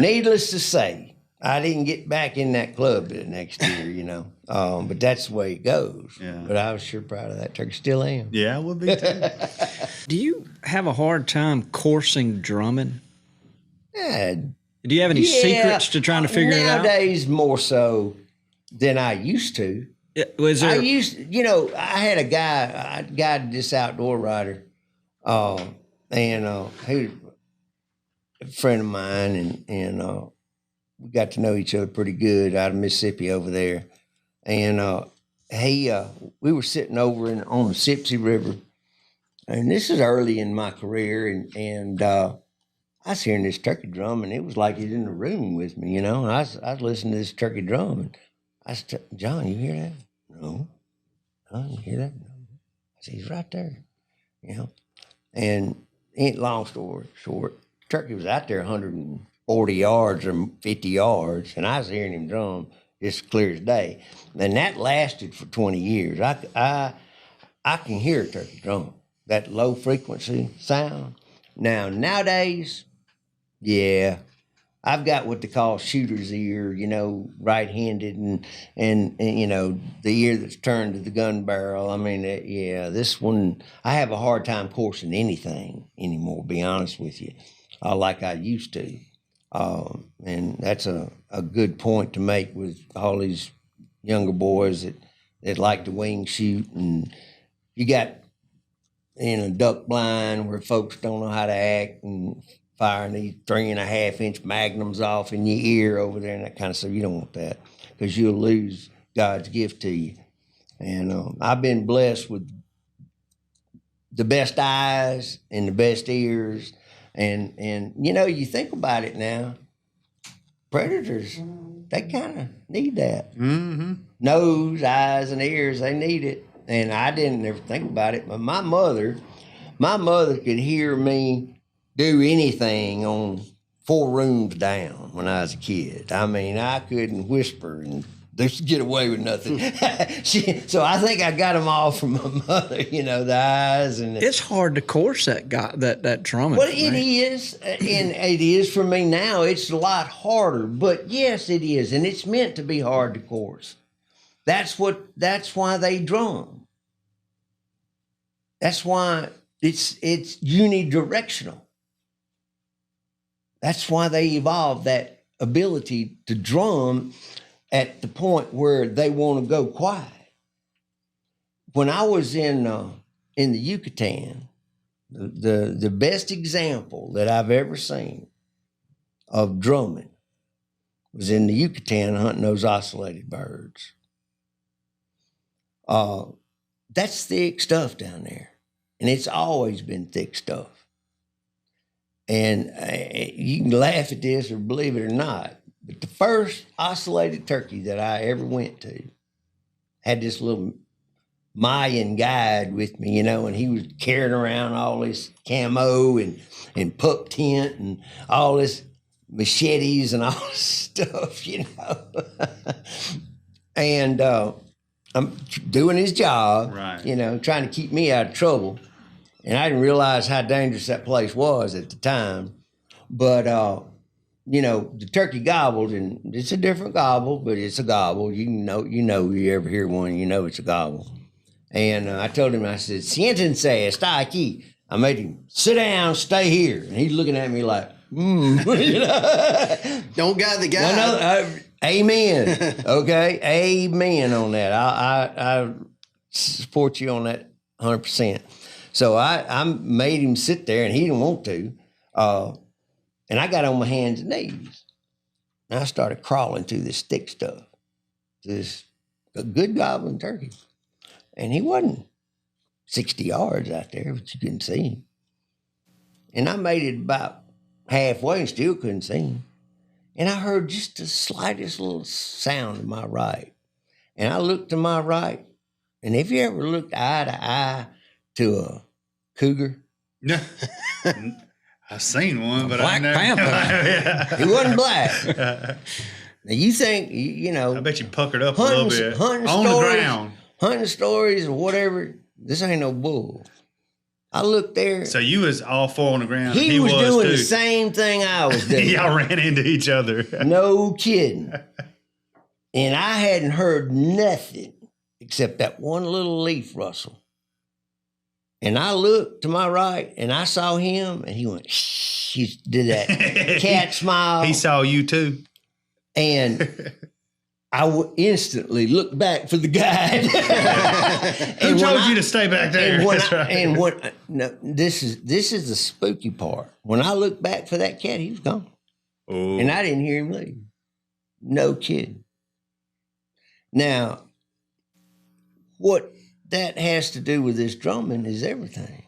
needless to say, I didn't get back in that club the next year, but that's the way it goes. Yeah. But I was sure proud of that turkey. Still am. Yeah, I would be too. Do you have a hard time coursing drumming? Yeah. Do you have any secrets to trying to figure it out? Nowadays, more so than I used to. Was there... I had a guy, I guided this outdoor rider, and he was a friend of mine, and we got to know each other pretty good out of Mississippi over there. And we were sitting over on the Sipsey River, and this is early in my career, and I was hearing this turkey drum, and it was like he's in the room with me, And I was listening to this turkey drum, and I said, John, you hear that? No. Oh, you hear that? No. I said, he's right there, And ain't long story short, turkey was out there 140 yards or 50 yards, and I was hearing him drum just clear as day. And that lasted for 20 years. I can hear a turkey drum, that low frequency sound. Now, nowadays, yeah, I've got what they call shooter's ear, right-handed, and the ear that's turned to the gun barrel. I mean, this one, I have a hard time coursing anything anymore, to be honest with you, like I used to. And that's a good point to make with all these younger boys that like to wing shoot. And you got, duck blind where folks don't know how to act and firing these 3.5-inch magnums off in your ear over there and that kind of stuff. You don't want that because you'll lose God's gift to you. And I've been blessed with the best eyes and the best ears. And you think about it now, predators, they kind of need that. Mm-hmm. Nose, eyes, and ears, they need it. And I didn't ever think about it, but my mother could hear me do anything on 4 rooms down when I was a kid. I mean, I couldn't whisper and just get away with nothing. So I think I got them all from my mother, the eyes and it's hard to course that drumming. Well, it is, and it is for me now. It's a lot harder, but yes, it is, and it's meant to be hard to course. That's why they drum. That's why it's unidirectional. That's why they evolved that ability to drum at the point where they want to go quiet. When I was in the Yucatan, the best example that I've ever seen of drumming was in the Yucatan hunting those ocellated birds. That's thick stuff down there, and it's always been thick stuff. And you can laugh at this or believe it or not, but the first ocellated turkey that I ever went to had this little Mayan guide with me, and he was carrying around all this camo and pup tent and all this machetes and all this stuff, And doing his job, Right. you know, trying to keep me out of trouble. And I didn't realize how dangerous that place was at the time. But, you know, the turkey gobbled, and it's a different gobble, but it's a gobble. You ever hear one, you know it's a gobble. And I told him, I said, siéntense, está aquí. I made him sit down, stay here. And he's looking at me like, you know? Don't guide the guy. No, amen. Okay, amen on that. I support you on that 100%. So I made him sit there, and he didn't want to. And I got on my hands and knees. And I started crawling through this thick stuff. A good gobbling turkey. And he wasn't 60 yards out there, but you couldn't see him. And I made it about halfway and still couldn't see him. And I heard just the slightest little sound to my right. And I looked to my right. And if you ever looked eye to eye to a cougar? No. I've seen one, but Black I never. Panther. Yeah. He wasn't black. Now you think, you know. I bet you puckered up a little bit. Hunting On stories, the ground. Hunting stories or whatever. This ain't no bull. I looked there. So you was all four on the ground. He was doing too. the same thing I was doing. Y'all ran into each other. No kidding. And I hadn't heard nothing except that one little leaf rustle. And I looked to my right, and I saw him, and he went, shh. He did that cat smile. He saw you too. And I instantly looked back for the guide. Who told you to stay back there? No, this is the spooky part. When I looked back for that cat, he was gone. Oh. And I didn't hear him leave. No kidding. Now, what that has to do with this drumming is everything.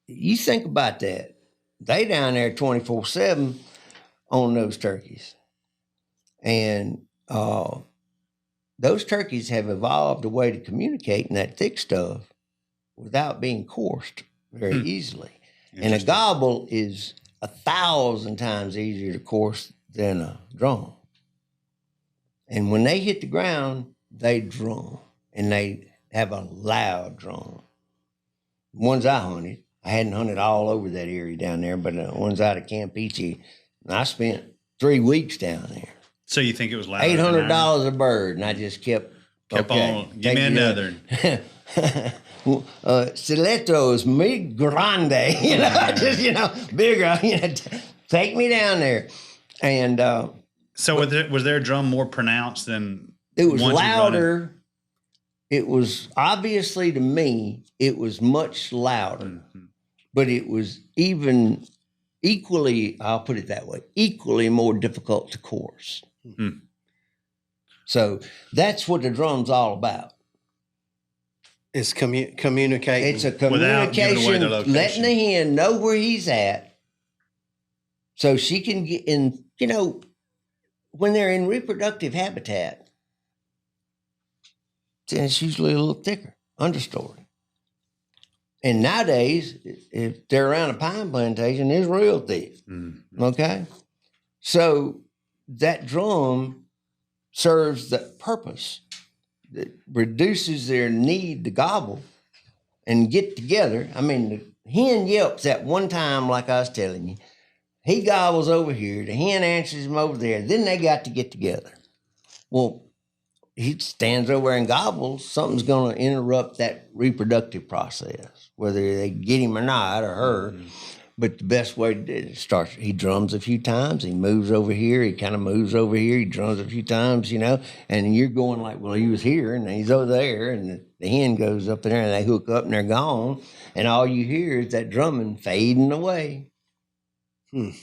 You think about that. They down there 24/7 on those turkeys. And those turkeys have evolved a way to communicate in that thick stuff without being coursed very easily. And a gobble is 1,000 times easier to course than a drum. And when they hit the ground, they drum, and they have a loud drum. The ones I hunted, I hadn't hunted all over that area down there, but the ones out of Campeche, I spent 3 weeks down there. So you think it was loud? $800 a bird, and I just kept on. Give me another. Stilettos, muy grande, bigger. Take me down there, and so was their drum more pronounced than? It was louder. It was obviously to me, it was much louder, but it was equally, I'll put it that way, equally more difficult to course. Mm-hmm. So that's what the drum's all about. It's communicating. It's a Without giving away communication, their location. letting the hen know where he's at so she can get in, when they're in reproductive habitat, it's usually a little thicker, understory. And nowadays, if they're around a pine plantation, it's real thick. Mm-hmm. Okay? So that drum serves that purpose. It reduces their need to gobble and get together. I mean, the hen yelps at one time, like I was telling you. He gobbles over here. The hen answers him over there. Then they got to get together. Well, he stands over there and gobbles. Something's going to interrupt that reproductive process, whether they get him or not, or her. Mm-hmm. But the best way to do it starts, he drums a few times, he moves over here, he kind of moves over here, he drums a few times, and you're going like, well, he was here, and he's over there, and the hen goes up there, and they hook up, and they're gone, and all you hear is that drumming fading away. And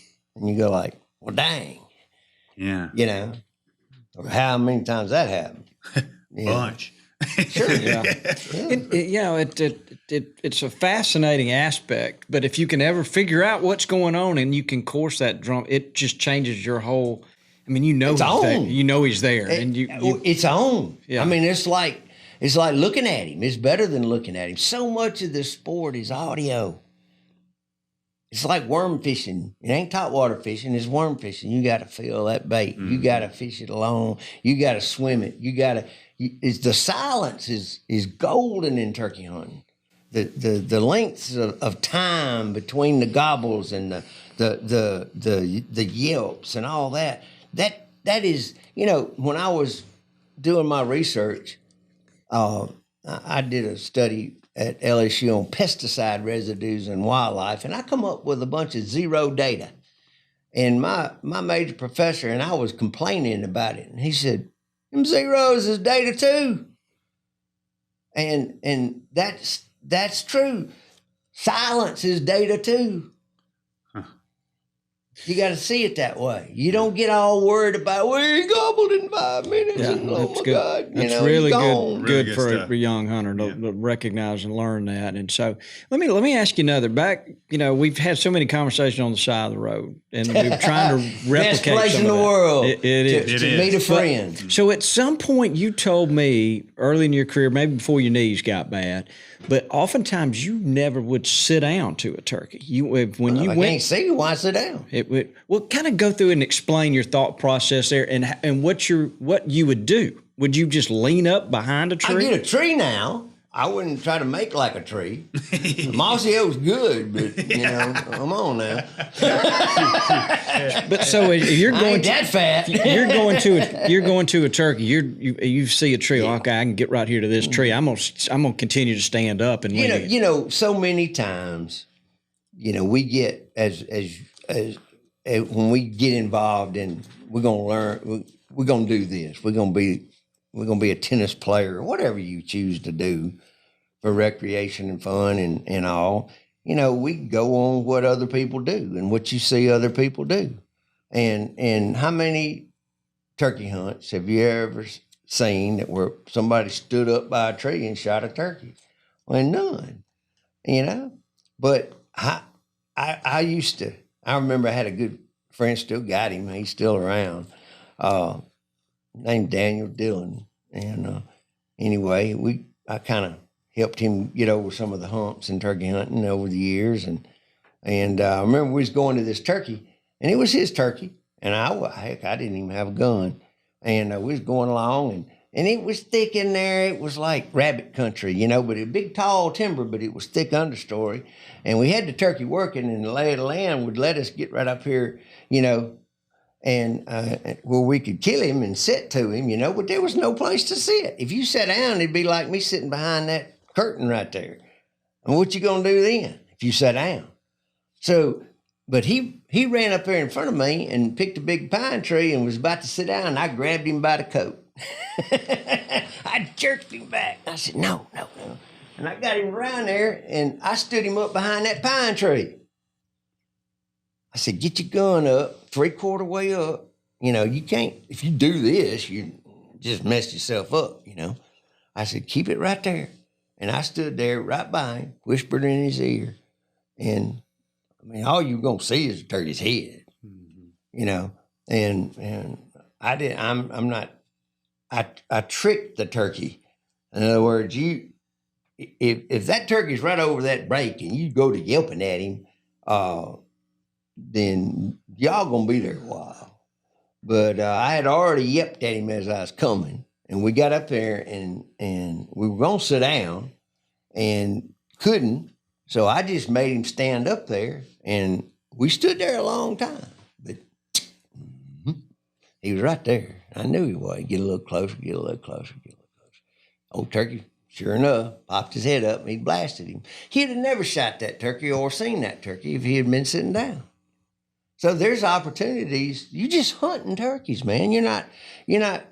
you go like, well, dang. Yeah. How many times that happened? Bunch. Sure. Yeah. It's a fascinating aspect, but if you can ever figure out what's going on and you can course that drum, it just changes your whole. I mean, it's he's there. on. He's there, and it's on. Yeah. I mean, it's like looking at him. It's better than looking at him. So much of this sport is audio. it's like worm fishing. It ain't topwater fishing. It's worm fishing. You got to feel that bait. You got to fish it along. You got to swim it. It's the silence is golden in turkey hunting. The lengths of time between the gobbles and the yelps and all that is, when I was doing my research, I did a study at LSU on pesticide residues in wildlife, and I come up with a bunch of zero data. And my major professor and I was complaining about it, and he said, "Them zeros is data too." And that's true. Silence is data too. You got to see it that way. You don't get all worried about, he gobbled in 5 minutes. Yeah, and, oh my good. God. That's really gone. good for a young hunter to recognize and learn that. And so let me ask you another. Back, we've had so many conversations on the side of the road, and we're trying to replicate Best place some in of the that. world It is. to meet a friend. So at some point you told me early in your career, maybe before your knees got bad, but oftentimes you never would sit down to a turkey. I can't see you, why sit down? Well, kind of go through and explain your thought process there, and what you would do. Would you just lean up behind a tree? I get a tree now. I wouldn't try to make like a tree. Mossy Oak's good, but come on now. But so you're I going ain't that fat. you're going to a turkey. You see a tree. Okay, I can get right here to this tree. I'm gonna continue to stand up and lean. So many times, we get as when we get involved in, we're gonna learn. We're gonna do this. We're gonna be a tennis player, or whatever you choose to do for recreation and fun and all. We go on what other people do and what you see other people do. And how many turkey hunts have you ever seen that where somebody stood up by a tree and shot a turkey? Well, none. But I used to. I remember I had a good friend, still got him. He's still around. Named Daniel Dillon. And anyway, I kind of helped him get over some of the humps in turkey hunting over the years. And I remember we was going to this turkey, and it was his turkey. And I didn't even have a gun. And we was going along, and it was thick in there. It was like rabbit country, but a big tall timber, but it was thick understory. And we had the turkey working, and the lay of the land would let us get right up here, and where we could kill him and sit to him, but there was no place to sit. If you sat down, it'd be like me sitting behind that curtain right there. And what you gonna do then if you sat down? So, but he ran up there in front of me and picked a big pine tree and was about to sit down, and I grabbed him by the coat. I jerked him back. I said, no. And I got him around there, and I stood him up behind that pine tree. I said, get your gun up, 3/4 way up. You can't, if you do this, you just mess yourself up, I said, keep it right there. And I stood there right by him, whispered in his ear. And, all you're going to see is the turkey's head, And I tricked the turkey. In other words, if that turkey's right over that break and you go to yelping at him, then y'all gonna be there a while. But I had already yelped at him as I was coming, and we got up there and we were gonna sit down and couldn't, so I just made him stand up there, and we stood there a long time. But he was right there. I knew he was. Get a little closer, get a little closer. Old turkey, sure enough, popped his head up and he blasted him. He'd have never shot that turkey or seen that turkey if he had been sitting down. So there's opportunities. You just hunting turkeys, man. You're not, the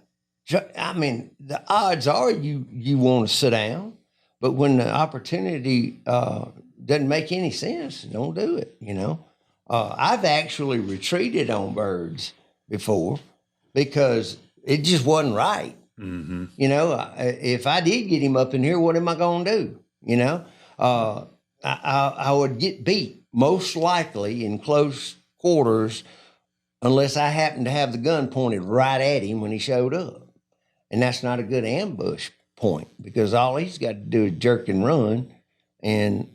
odds are you want to sit down, but when the opportunity doesn't make any sense, don't do it, I've actually retreated on birds before because it just wasn't right. Mm-hmm. If I did get him up in here, what am I going to do? I would get beat most likely in close quarters unless I happened to have the gun pointed right at him when he showed up. And that's not a good ambush point because all he's got to do is jerk and run, and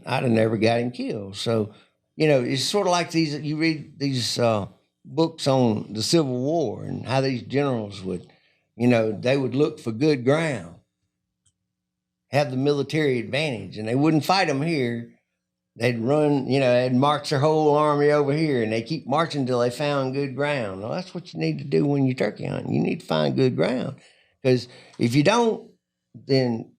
I'd have never got him killed. So it's sort of like these. You read these books on the Civil War and how these generals would, they would look for good ground, have the military advantage, and they wouldn't fight them here. They'd run, they'd march their whole army over here, and they keep marching until they found good ground. Well, that's what you need to do when you're turkey hunting. You need to find good ground, because if you don't, then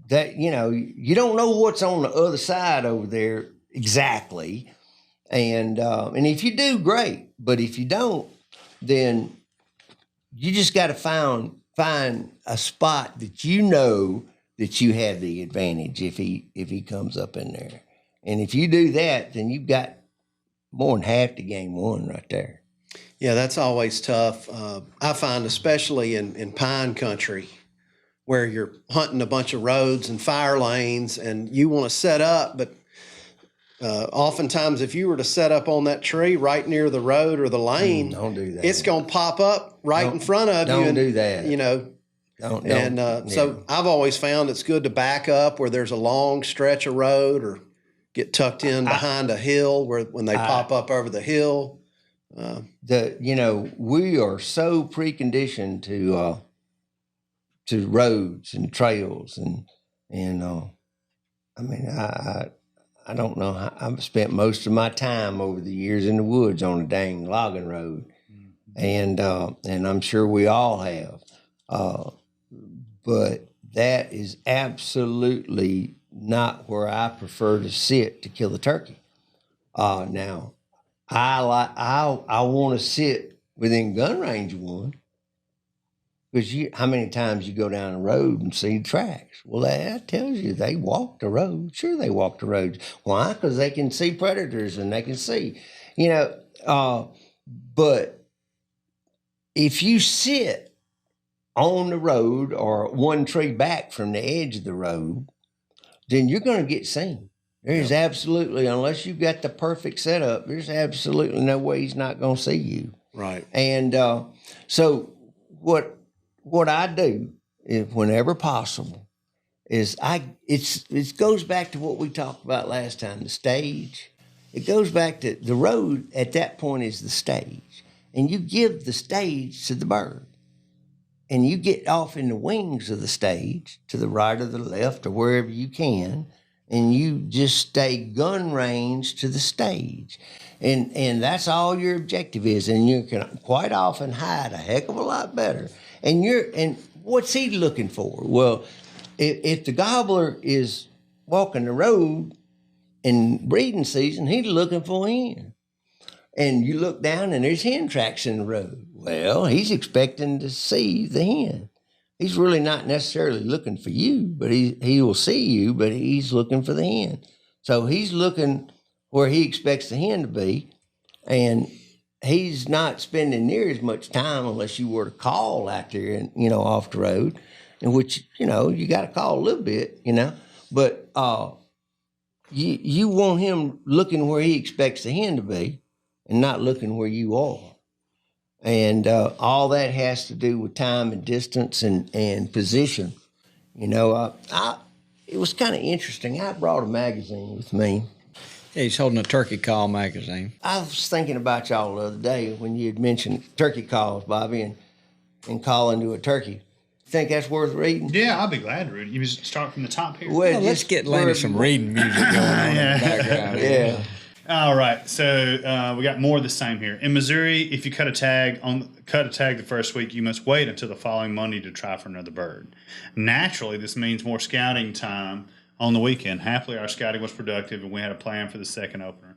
that you don't know what's on the other side over there exactly. And if you do, great. But if you don't, then you just got to find a spot that that you have the advantage if he comes up in there. And if you do that, then you've got more than half the game won right there. Yeah, that's always tough. I find, especially in pine country, where you're hunting a bunch of roads and fire lanes, and you want to set up, but oftentimes if you were to set up on that tree right near the road or the lane, don't do that. It's going to pop up right in front of you. Don't do that. So I've always found it's good to back up where there's a long stretch of road, or get tucked in behind a hill when they pop up over the hill. We are so preconditioned to roads and trails, and I don't know how I've spent most of my time over the years in the woods on a dang logging road, and I'm sure we all have, but that is absolutely not where I prefer to sit to kill the turkey. Now, I want to sit within gun range of one, because how many times you go down the road and see tracks? Well, that tells you they walk the road. Sure, they walk the roads. Why? Because they can see predators and they can see, but if you sit on the road or one tree back from the edge of the road, then you're going to get seen. There's absolutely, unless you've got the perfect setup, there's absolutely no way he's not going to see you. Right. And so what I do is, whenever possible, is it goes back to what we talked about last time, the stage. It goes back to the road at that point is the stage. And you give the stage to the bird. And you get off in the wings of the stage, to the right or the left or wherever you can, and you just stay gun range to the stage. And that's all your objective is. And you can quite often hide a heck of a lot better. And what's he looking for? Well, if the gobbler is walking the road in breeding season, he's looking for a hen. And you look down and there's hen tracks in the road. Well, he's expecting to see the hen. He's really not necessarily looking for you, but he will see you, but he's looking for the hen. So he's looking where he expects the hen to be, and he's not spending near as much time unless you were to call out there and, off the road, in which, you got to call a little bit, but you want him looking where he expects the hen to be and not looking where you are. And all that has to do with time and distance and position. It was kind of interesting. I brought a magazine with me. Yeah, he's holding a turkey call magazine. I was thinking about y'all the other day when you had mentioned turkey calls, Bobby, and calling to a turkey. Think that's worth reading? Yeah, I'll be glad to read it. You just start from the top here. Well, let's get Lanny some reading music going on in the background. Yeah. All right, so we got more of the same here. In Missouri, if you cut a tag the first week, you must wait until the following Monday to try for another bird. Naturally, this means more scouting time on the weekend. Happily, our scouting was productive, and we had a plan for the second opener.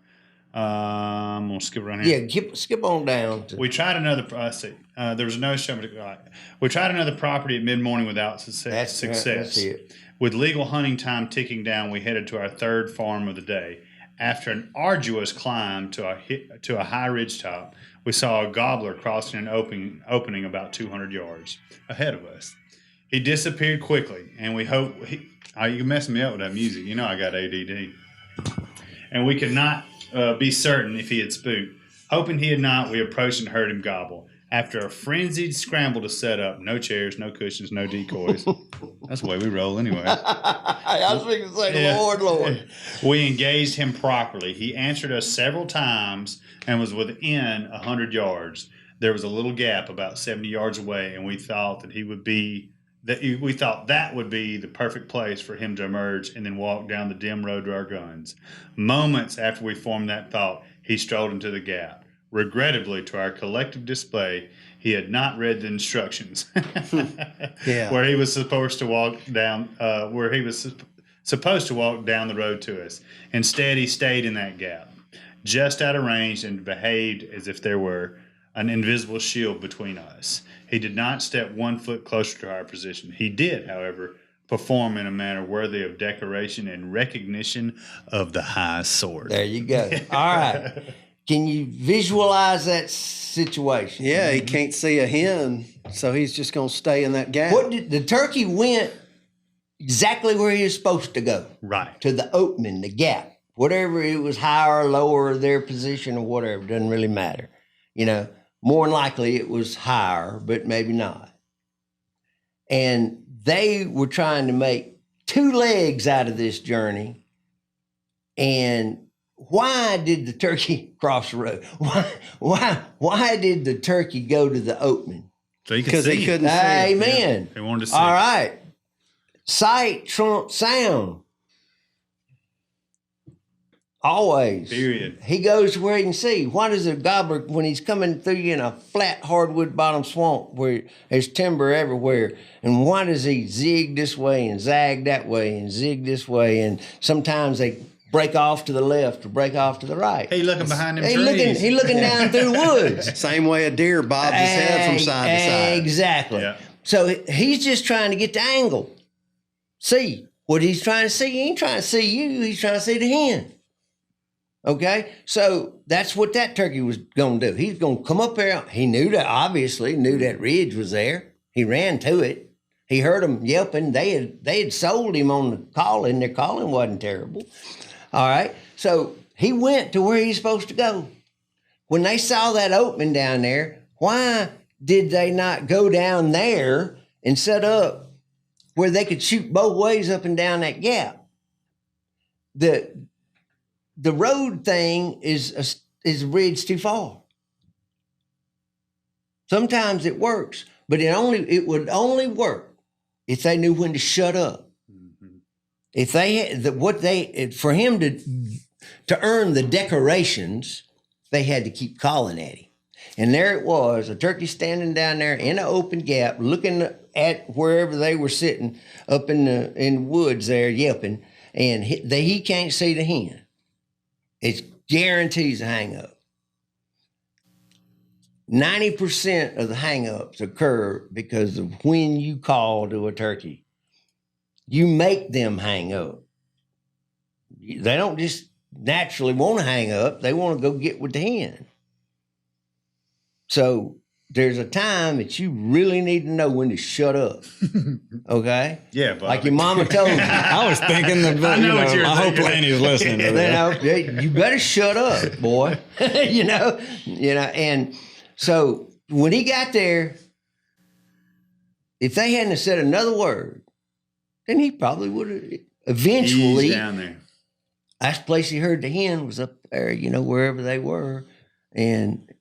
I'm gonna skip around here. Yeah, skip on down. We tried another. There was no show. We tried another property at mid-morning without success. That's it. With legal hunting time ticking down, we headed to our third farm of the day. After an arduous climb to a high ridge top, we saw a gobbler crossing an opening about 200 yards ahead of us. He disappeared quickly, and we hope you messing me up with that music. I got ADD. And we could not be certain if he had spooked. Hoping he had not, we approached and heard him gobble. After a frenzied scramble to set up, no chairs, no cushions, no decoys. That's the way we roll anyway. I was thinking, say, Yeah. Lord. We engaged him properly. He answered us several times and was within 100 yards. There was a little gap about 70 yards away, and we thought that would be the perfect place for him to emerge and then walk down the dim road to our guns. Moments after we formed that thought, he strolled into the gap. Regrettably, to our collective display, he had not read the instructions where he was supposed to walk down the road to us. Instead, he stayed in that gap, just out of range, and behaved as if there were an invisible shield between us. He did not step 1 foot closer to our position. He did, however, perform in a manner worthy of decoration and recognition of the high sword. There you go. All right. Can you visualize that situation? Yeah, he can't see a hen, so he's just going to stay in that gap. The turkey went exactly where he was supposed to go. Right. To the opening, the gap. Whatever it was, higher or lower, their position or whatever, doesn't really matter. You know, more than likely it was higher, but maybe not. And they were trying to make 2 legs out of this journey. And why did the turkey cross the road? Why did the turkey go to the opening? So you Because he couldn't see. Amen. They wanted to see. All right. Sight trumps sound. Always. Period. He goes to where he can see. Why does a gobbler, when he's coming through you in a flat hardwood bottom swamp where there's timber everywhere, and why does he zig this way and zag that way and zig this way? And sometimes they break off to the left or break off to the right. Hey, looking behind them trees. He looking down through the woods. Same way a deer bobs his head from side to side. Exactly. Yeah. So he's just trying to get the angle. See what he's trying to see. He ain't trying to see you. He's trying to see the hen. Okay, so that's what that turkey was going to do. He's going to come up there. He knew that ridge was there. He ran to it. He heard them yelping. They had sold him on the calling. Their calling wasn't terrible. All right, so he went to where he's supposed to go. When they saw that opening down there, why did they not go down there and set up where they could shoot both ways up and down that gap? The road thing is a bridge too far. Sometimes it works, but it would only work if they knew when to shut up. Mm-hmm. If they had for him to earn the decorations, they had to keep calling at him. And there it was, a turkey standing down there in an open gap, looking at wherever they were sitting up in the woods there, yelping, and he can't see the hen. It guarantees a hang-up. 90% of the hang-ups occur because of when you call to a turkey. You make them hang up. They don't just naturally want to hang up. They want to go get with the hen. So there's a time that you really need to know when to shut up. Okay? Yeah, Bobby. Like your mama told you. I was thinking that, I know what you're I hope thinking. Lanny's listening to that. You better shut up, boy. you know, and so when he got there, if they hadn't have said another word, then he probably would have eventually. Ease down there. Last place he heard the hen was up there, wherever they were. And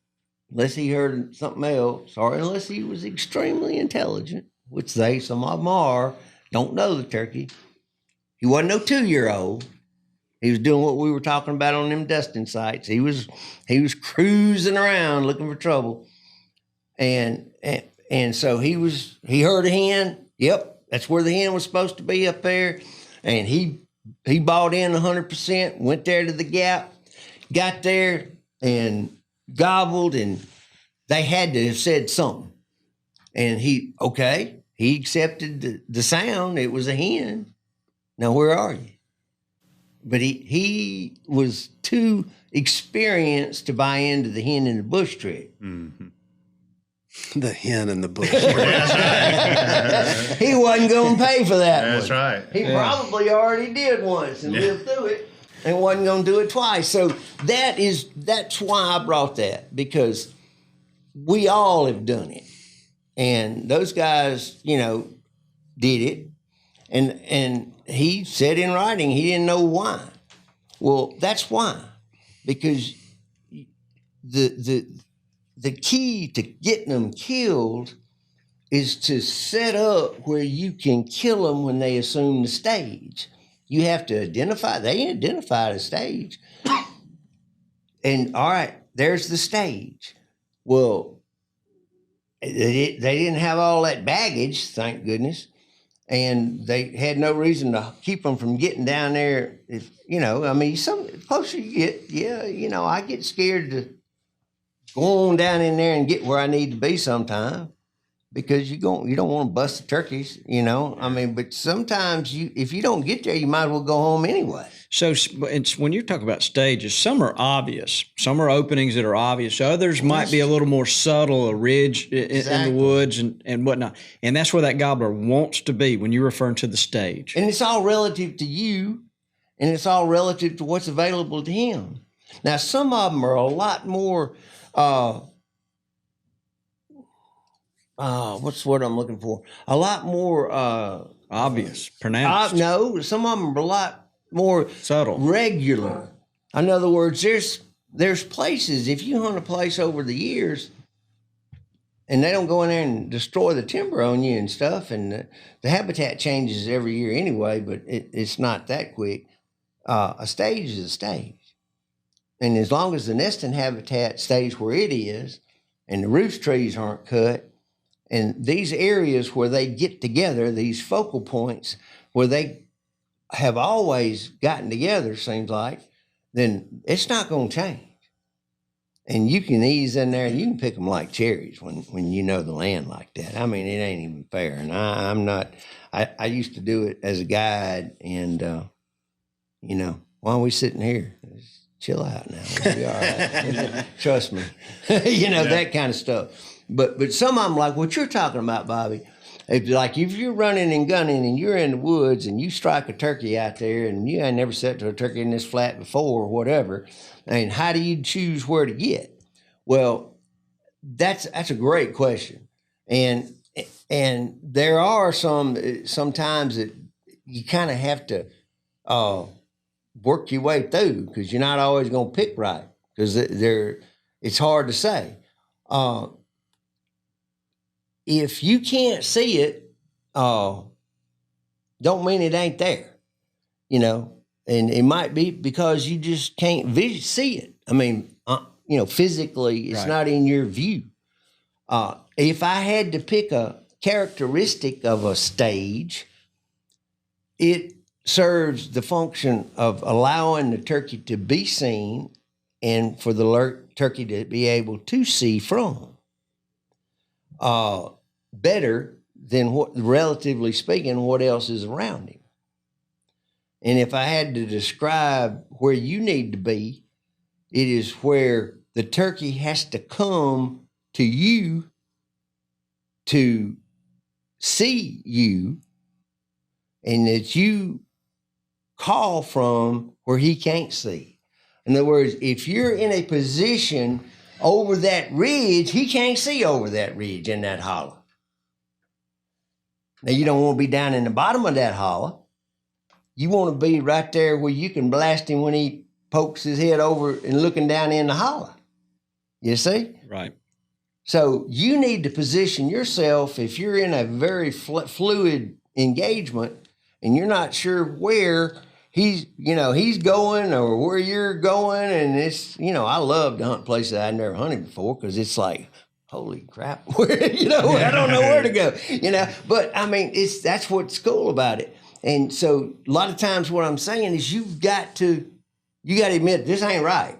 unless he heard something else, or unless he was extremely intelligent, which some of them are, don't know the turkey. He wasn't no 2-year-old. He was doing what we were talking about on them dusting sites. He was cruising around looking for trouble. And so he heard a hen. Yep, that's where the hen was supposed to be, up there. And he bought in 100%, went there to the gap, got there and gobbled, and they had to have said something. And he accepted the sound. It was a hen. Now, where are you? But he was too experienced to buy into the hen in the bush trick. Mm-hmm. The hen in the bush. He wasn't going to pay for that That's one. right. He probably already did once and lived through it and wasn't going to do it twice. So that's why I brought that, because we all have done it. And those guys, did it. And he said in writing he didn't know why. Well, that's why. Because the key to getting them killed is to set up where you can kill them when they assume the stage. You have to they identify the stage. And all right, there's the stage. Well, they didn't have all that baggage, thank goodness. And they had no reason to keep them from getting down there. If the closer you get, I get scared to go on down in there and get where I need to be sometime, because you don't want to bust the turkeys, but sometimes if you don't get there, you might as well go home anyway. So when you talk about stages, some are obvious. Some are openings that are obvious. Others might be a little more subtle, a ridge in the woods and whatnot. And that's where that gobbler wants to be when you're referring to the stage. And it's all relative to you, and it's all relative to what's available to him. Now, some of them are a lot more, what's the word I'm looking for? A lot more... obvious, pronounced. No, some of them are a lot more subtle, regular. In other words, there's places, if you hunt a place over the years and they don't go in there and destroy the timber on you and stuff, and the habitat changes every year anyway, but it's not that quick. A stage is a stage. And as long as the nesting habitat stays where it is and the roost trees aren't cut, and these areas where they get together, these focal points where they have always gotten together, seems like, then it's not going to change. And you can ease in there and you can pick them like cherries when you know the land like that. I mean, it ain't even fair. And I used to do it as a guide, and, why are we sitting here? Just chill out now. We'll be all right. Trust me. That kind of stuff. But some of them, like what you're talking about, Bobby, if you're running and gunning and you're in the woods and you strike a turkey out there and you ain't never set to a turkey in this flat before or whatever, and how do you choose where to get? Well, that's a great question. And there are sometimes that you kind of have to work your way through, because you're not always going to pick right, because it's hard to say. If you can't see it, don't mean it ain't there, and it might be because you just can't see it. I mean, physically, it's not in your view. If I had to pick a characteristic of a stage, it serves the function of allowing the turkey to be seen and for the turkey to be able to see from. Better than relatively speaking, what else is around him. And if I had to describe where you need to be, it is where the turkey has to come to you to see you, and that you call from where he can't see. In other words, if you're in a position over that ridge, he can't see over that ridge in that hollow. Now, you don't want to be down in the bottom of that hollow. You want to be right there where you can blast him when he pokes his head over and looking down in the hollow. You see? Right. So you need to position yourself, if you're in a very fluid engagement and you're not sure where he's going or where you're going. And it's, I love to hunt places I'd never hunted before, because it's like, holy crap, I don't know where to go, But I mean, that's what's cool about it. And so a lot of times what I'm saying is you got to admit, this ain't right.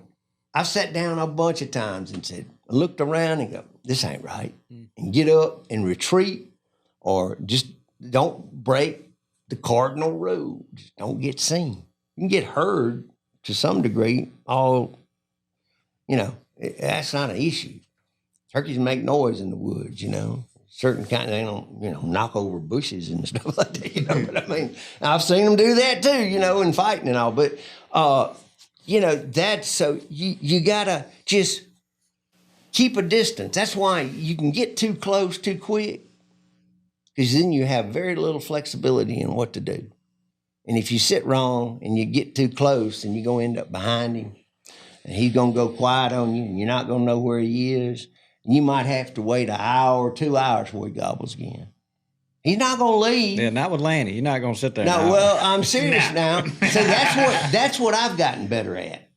I've sat down a bunch of times and I looked around and go, this ain't right. And get up and retreat, or just don't break the cardinal rule. Just don't get seen. You can get heard to some degree. That's not an issue. Turkeys make noise in the woods, certain kind, they don't, knock over bushes and stuff like that, but I mean, I've seen them do that too, in fighting and all, but, that's, so you gotta just keep a distance. That's why you can get too close too quick, because then you have very little flexibility in what to do. And if you sit wrong and you get too close, then you're going to end up behind him, and he's going to go quiet on you, and you're not going to know where he is. And you might have to wait an hour or 2 hours before he gobbles again. He's not going to leave. Yeah, not with Lanny. You're not going to sit there. No, well, I'm serious now. So that's what I've gotten better at.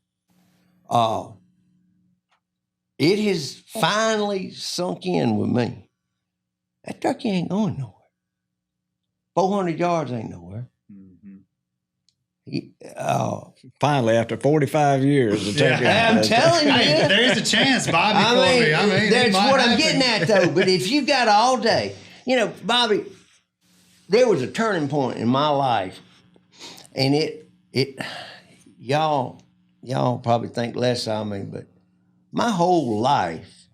It has finally sunk in with me. That turkey ain't going nowhere. 400 yards ain't nowhere. Finally, after 45 years, the turkey. I'm telling you. Hey, there's a chance, Bobby. I mean, that's what I'm getting at, though. But if you got all day, you know, Bobby, there was a turning point in my life, and y'all probably think less of me, but my whole life,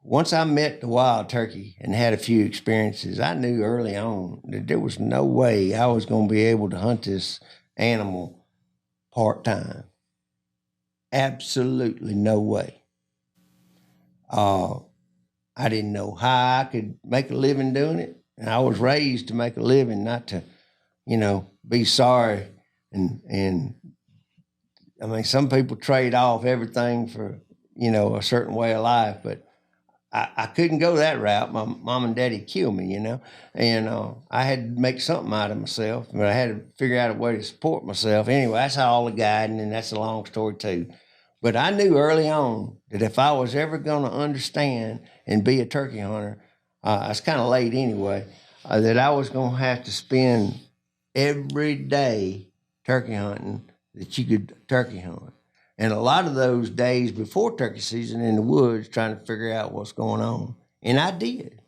once I met the wild turkey and had a few experiences, I knew early on that there was no way I was going to be able to hunt this animal part-time. Absolutely no way. I didn't know how I could make a living doing it. And I was raised to make a living, not to, be sorry. And I mean, some people trade off everything for, a certain way of life, but I couldn't go that route. My mom and daddy killed me, and I had to make something out of myself, but I had to figure out a way to support myself. Anyway, that's how all the guiding, and that's a long story too. But I knew early on that if I was ever going to understand and be a turkey hunter, I was kind of late anyway, that I was going to have to spend every day turkey hunting that you could turkey hunt. And a lot of those days before turkey season in the woods trying to figure out what's going on. And I did.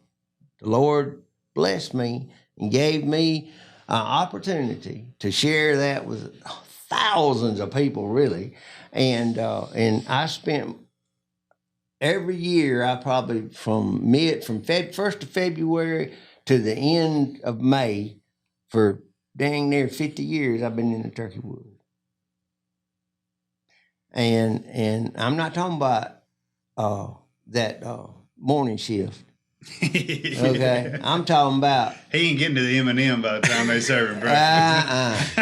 The Lord blessed me and gave me an opportunity to share that with thousands of people, really. And I spent every year, I probably from 1st of February to the end of May, for dang near 50 years, I've been in the turkey woods. And I'm not talking about that morning shift. Okay, I'm talking about. He ain't getting to the M&M by the time they serve him breakfast.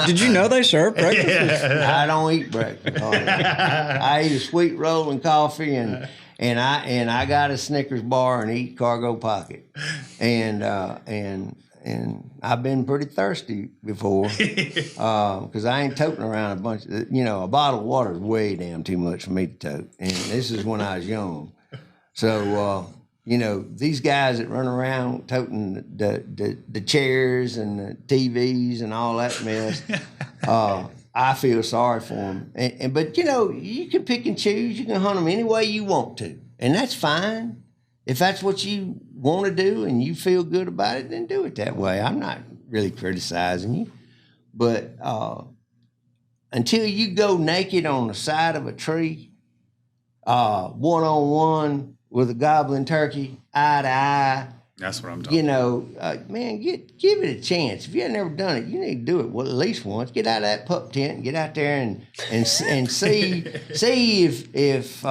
Did you know they serve breakfast? Yeah. I don't eat breakfast. I eat a sweet roll and coffee, and I got a Snickers bar and eat cargo pocket, and I've been pretty thirsty before, because I ain't toting around a bunch of, a bottle of water is way damn too much for me to tote, and this is when I was young. So, these guys that run around toting the chairs and the TVs and all that mess, I feel sorry for them. But you can pick and choose. You can hunt them any way you want to, and that's fine. If that's what you want to do and you feel good about it, then do it that way. I'm not really criticizing you, but until you go naked on the side of a tree, one-on-one with a gobbling turkey, eye to eye. That's what I'm talking about. Man, give it a chance. If you have never done it, you need to do it at least once. Get out of that pup tent and get out there and see if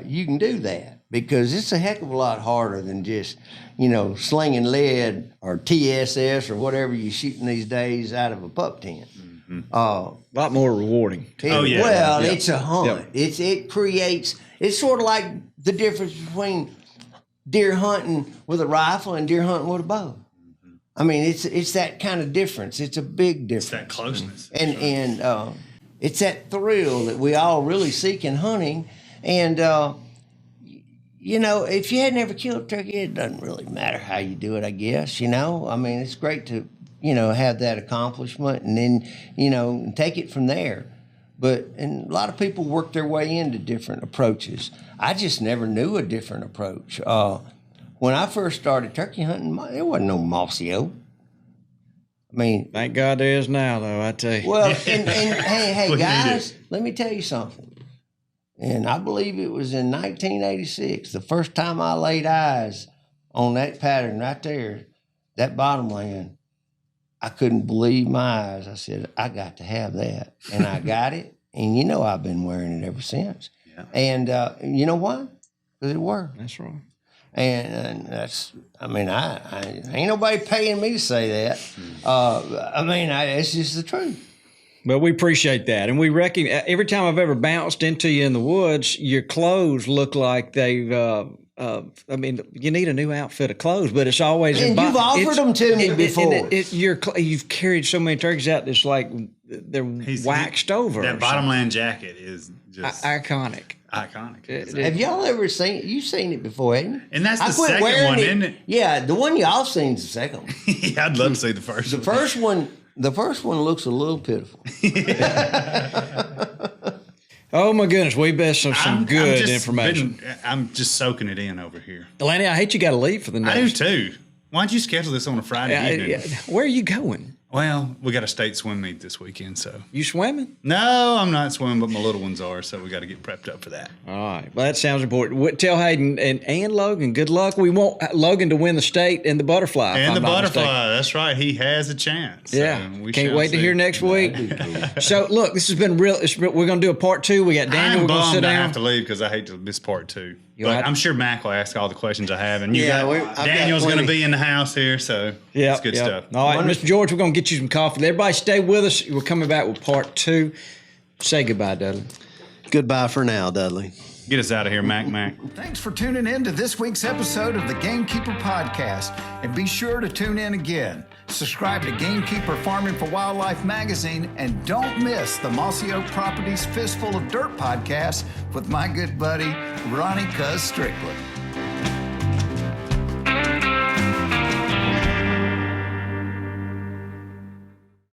you can do that, because it's a heck of a lot harder than just slinging lead or TSS or whatever you're shooting these days out of a pup tent. Mm-hmm. A lot more rewarding. It's a hunt. Yeah. It's sort of like the difference between deer hunting with a rifle and deer hunting with a bow. Mm-hmm. I mean, it's that kind of difference. It's a big difference. It's that closeness. And it's that thrill that we all really seek in hunting. And, if you had never killed a turkey, it doesn't really matter how you do it, I guess, I mean, it's great to, have that accomplishment and then, take it from there. And a lot of people work their way into different approaches. I just never knew a different approach. When I first started turkey hunting, there wasn't no Mossy. I mean, thank God there is now, though. I tell you. Well, and hey, guys, let me tell you something. And I believe it was in 1986, the first time I laid eyes on that pattern right there, that bottomland. I couldn't believe my eyes. I said, I got to have that. And I got it. And I've been wearing it ever since. Yeah. And you know why? Because it worked. That's right. And that's, I mean, I ain't nobody paying me to say that. I mean, it's just the truth. Well, we appreciate that. And we reckon every time I've ever bounced into you in the woods, your clothes look like they've, I mean, you need a new outfit of clothes, but it's always And you've offered them to me before. You've carried so many turkeys out that's like they're waxed over. That bottomland jacket is just iconic. iconic. Have y'all ever seen? You've seen it before, haven't you? And that's I the quit second wearing one, it. isn't it? Yeah, the one y'all seen's the second one. Yeah, I'd love to see the first The one. first one looks a little pitiful. Oh my goodness, we bet some good information. I'm just soaking it in over here. Lanny, I hate you got to leave for the next. I do too. Why'd you schedule this on a Friday evening? Where are you going? Well, we got a state swim meet this weekend, so. You swimming? No, I'm not swimming, but my little ones are, so we got to get prepped up for that. All right. Well, that sounds important. Tell Hayden and Logan, good luck. We want Logan to win the state and the butterfly. And the butterfly, that's right. He has a chance. Yeah. So Can't wait to hear next week. So, look, this has been real. We're going to do a part 2. We got Daniel. We're going to sit down. I have to leave because I hate to miss part 2. But I'm sure Mac will ask all the questions I have. And I've Daniel's got going to plenty. be in the house here, so it's good stuff. All right, Mr. George, we're going to get you some coffee. Everybody stay with us. We're coming back with part 2. Say goodbye, Dudley. Goodbye for now, Dudley. Get us out of here, Mac. Thanks for tuning in to this week's episode of the Gamekeeper Podcast. And be sure to tune in again. Subscribe to Gamekeeper Farming for Wildlife magazine. And don't miss the Mossy Oak Properties Fistful of Dirt podcast with my good buddy, Ronnie Cuz Strickland.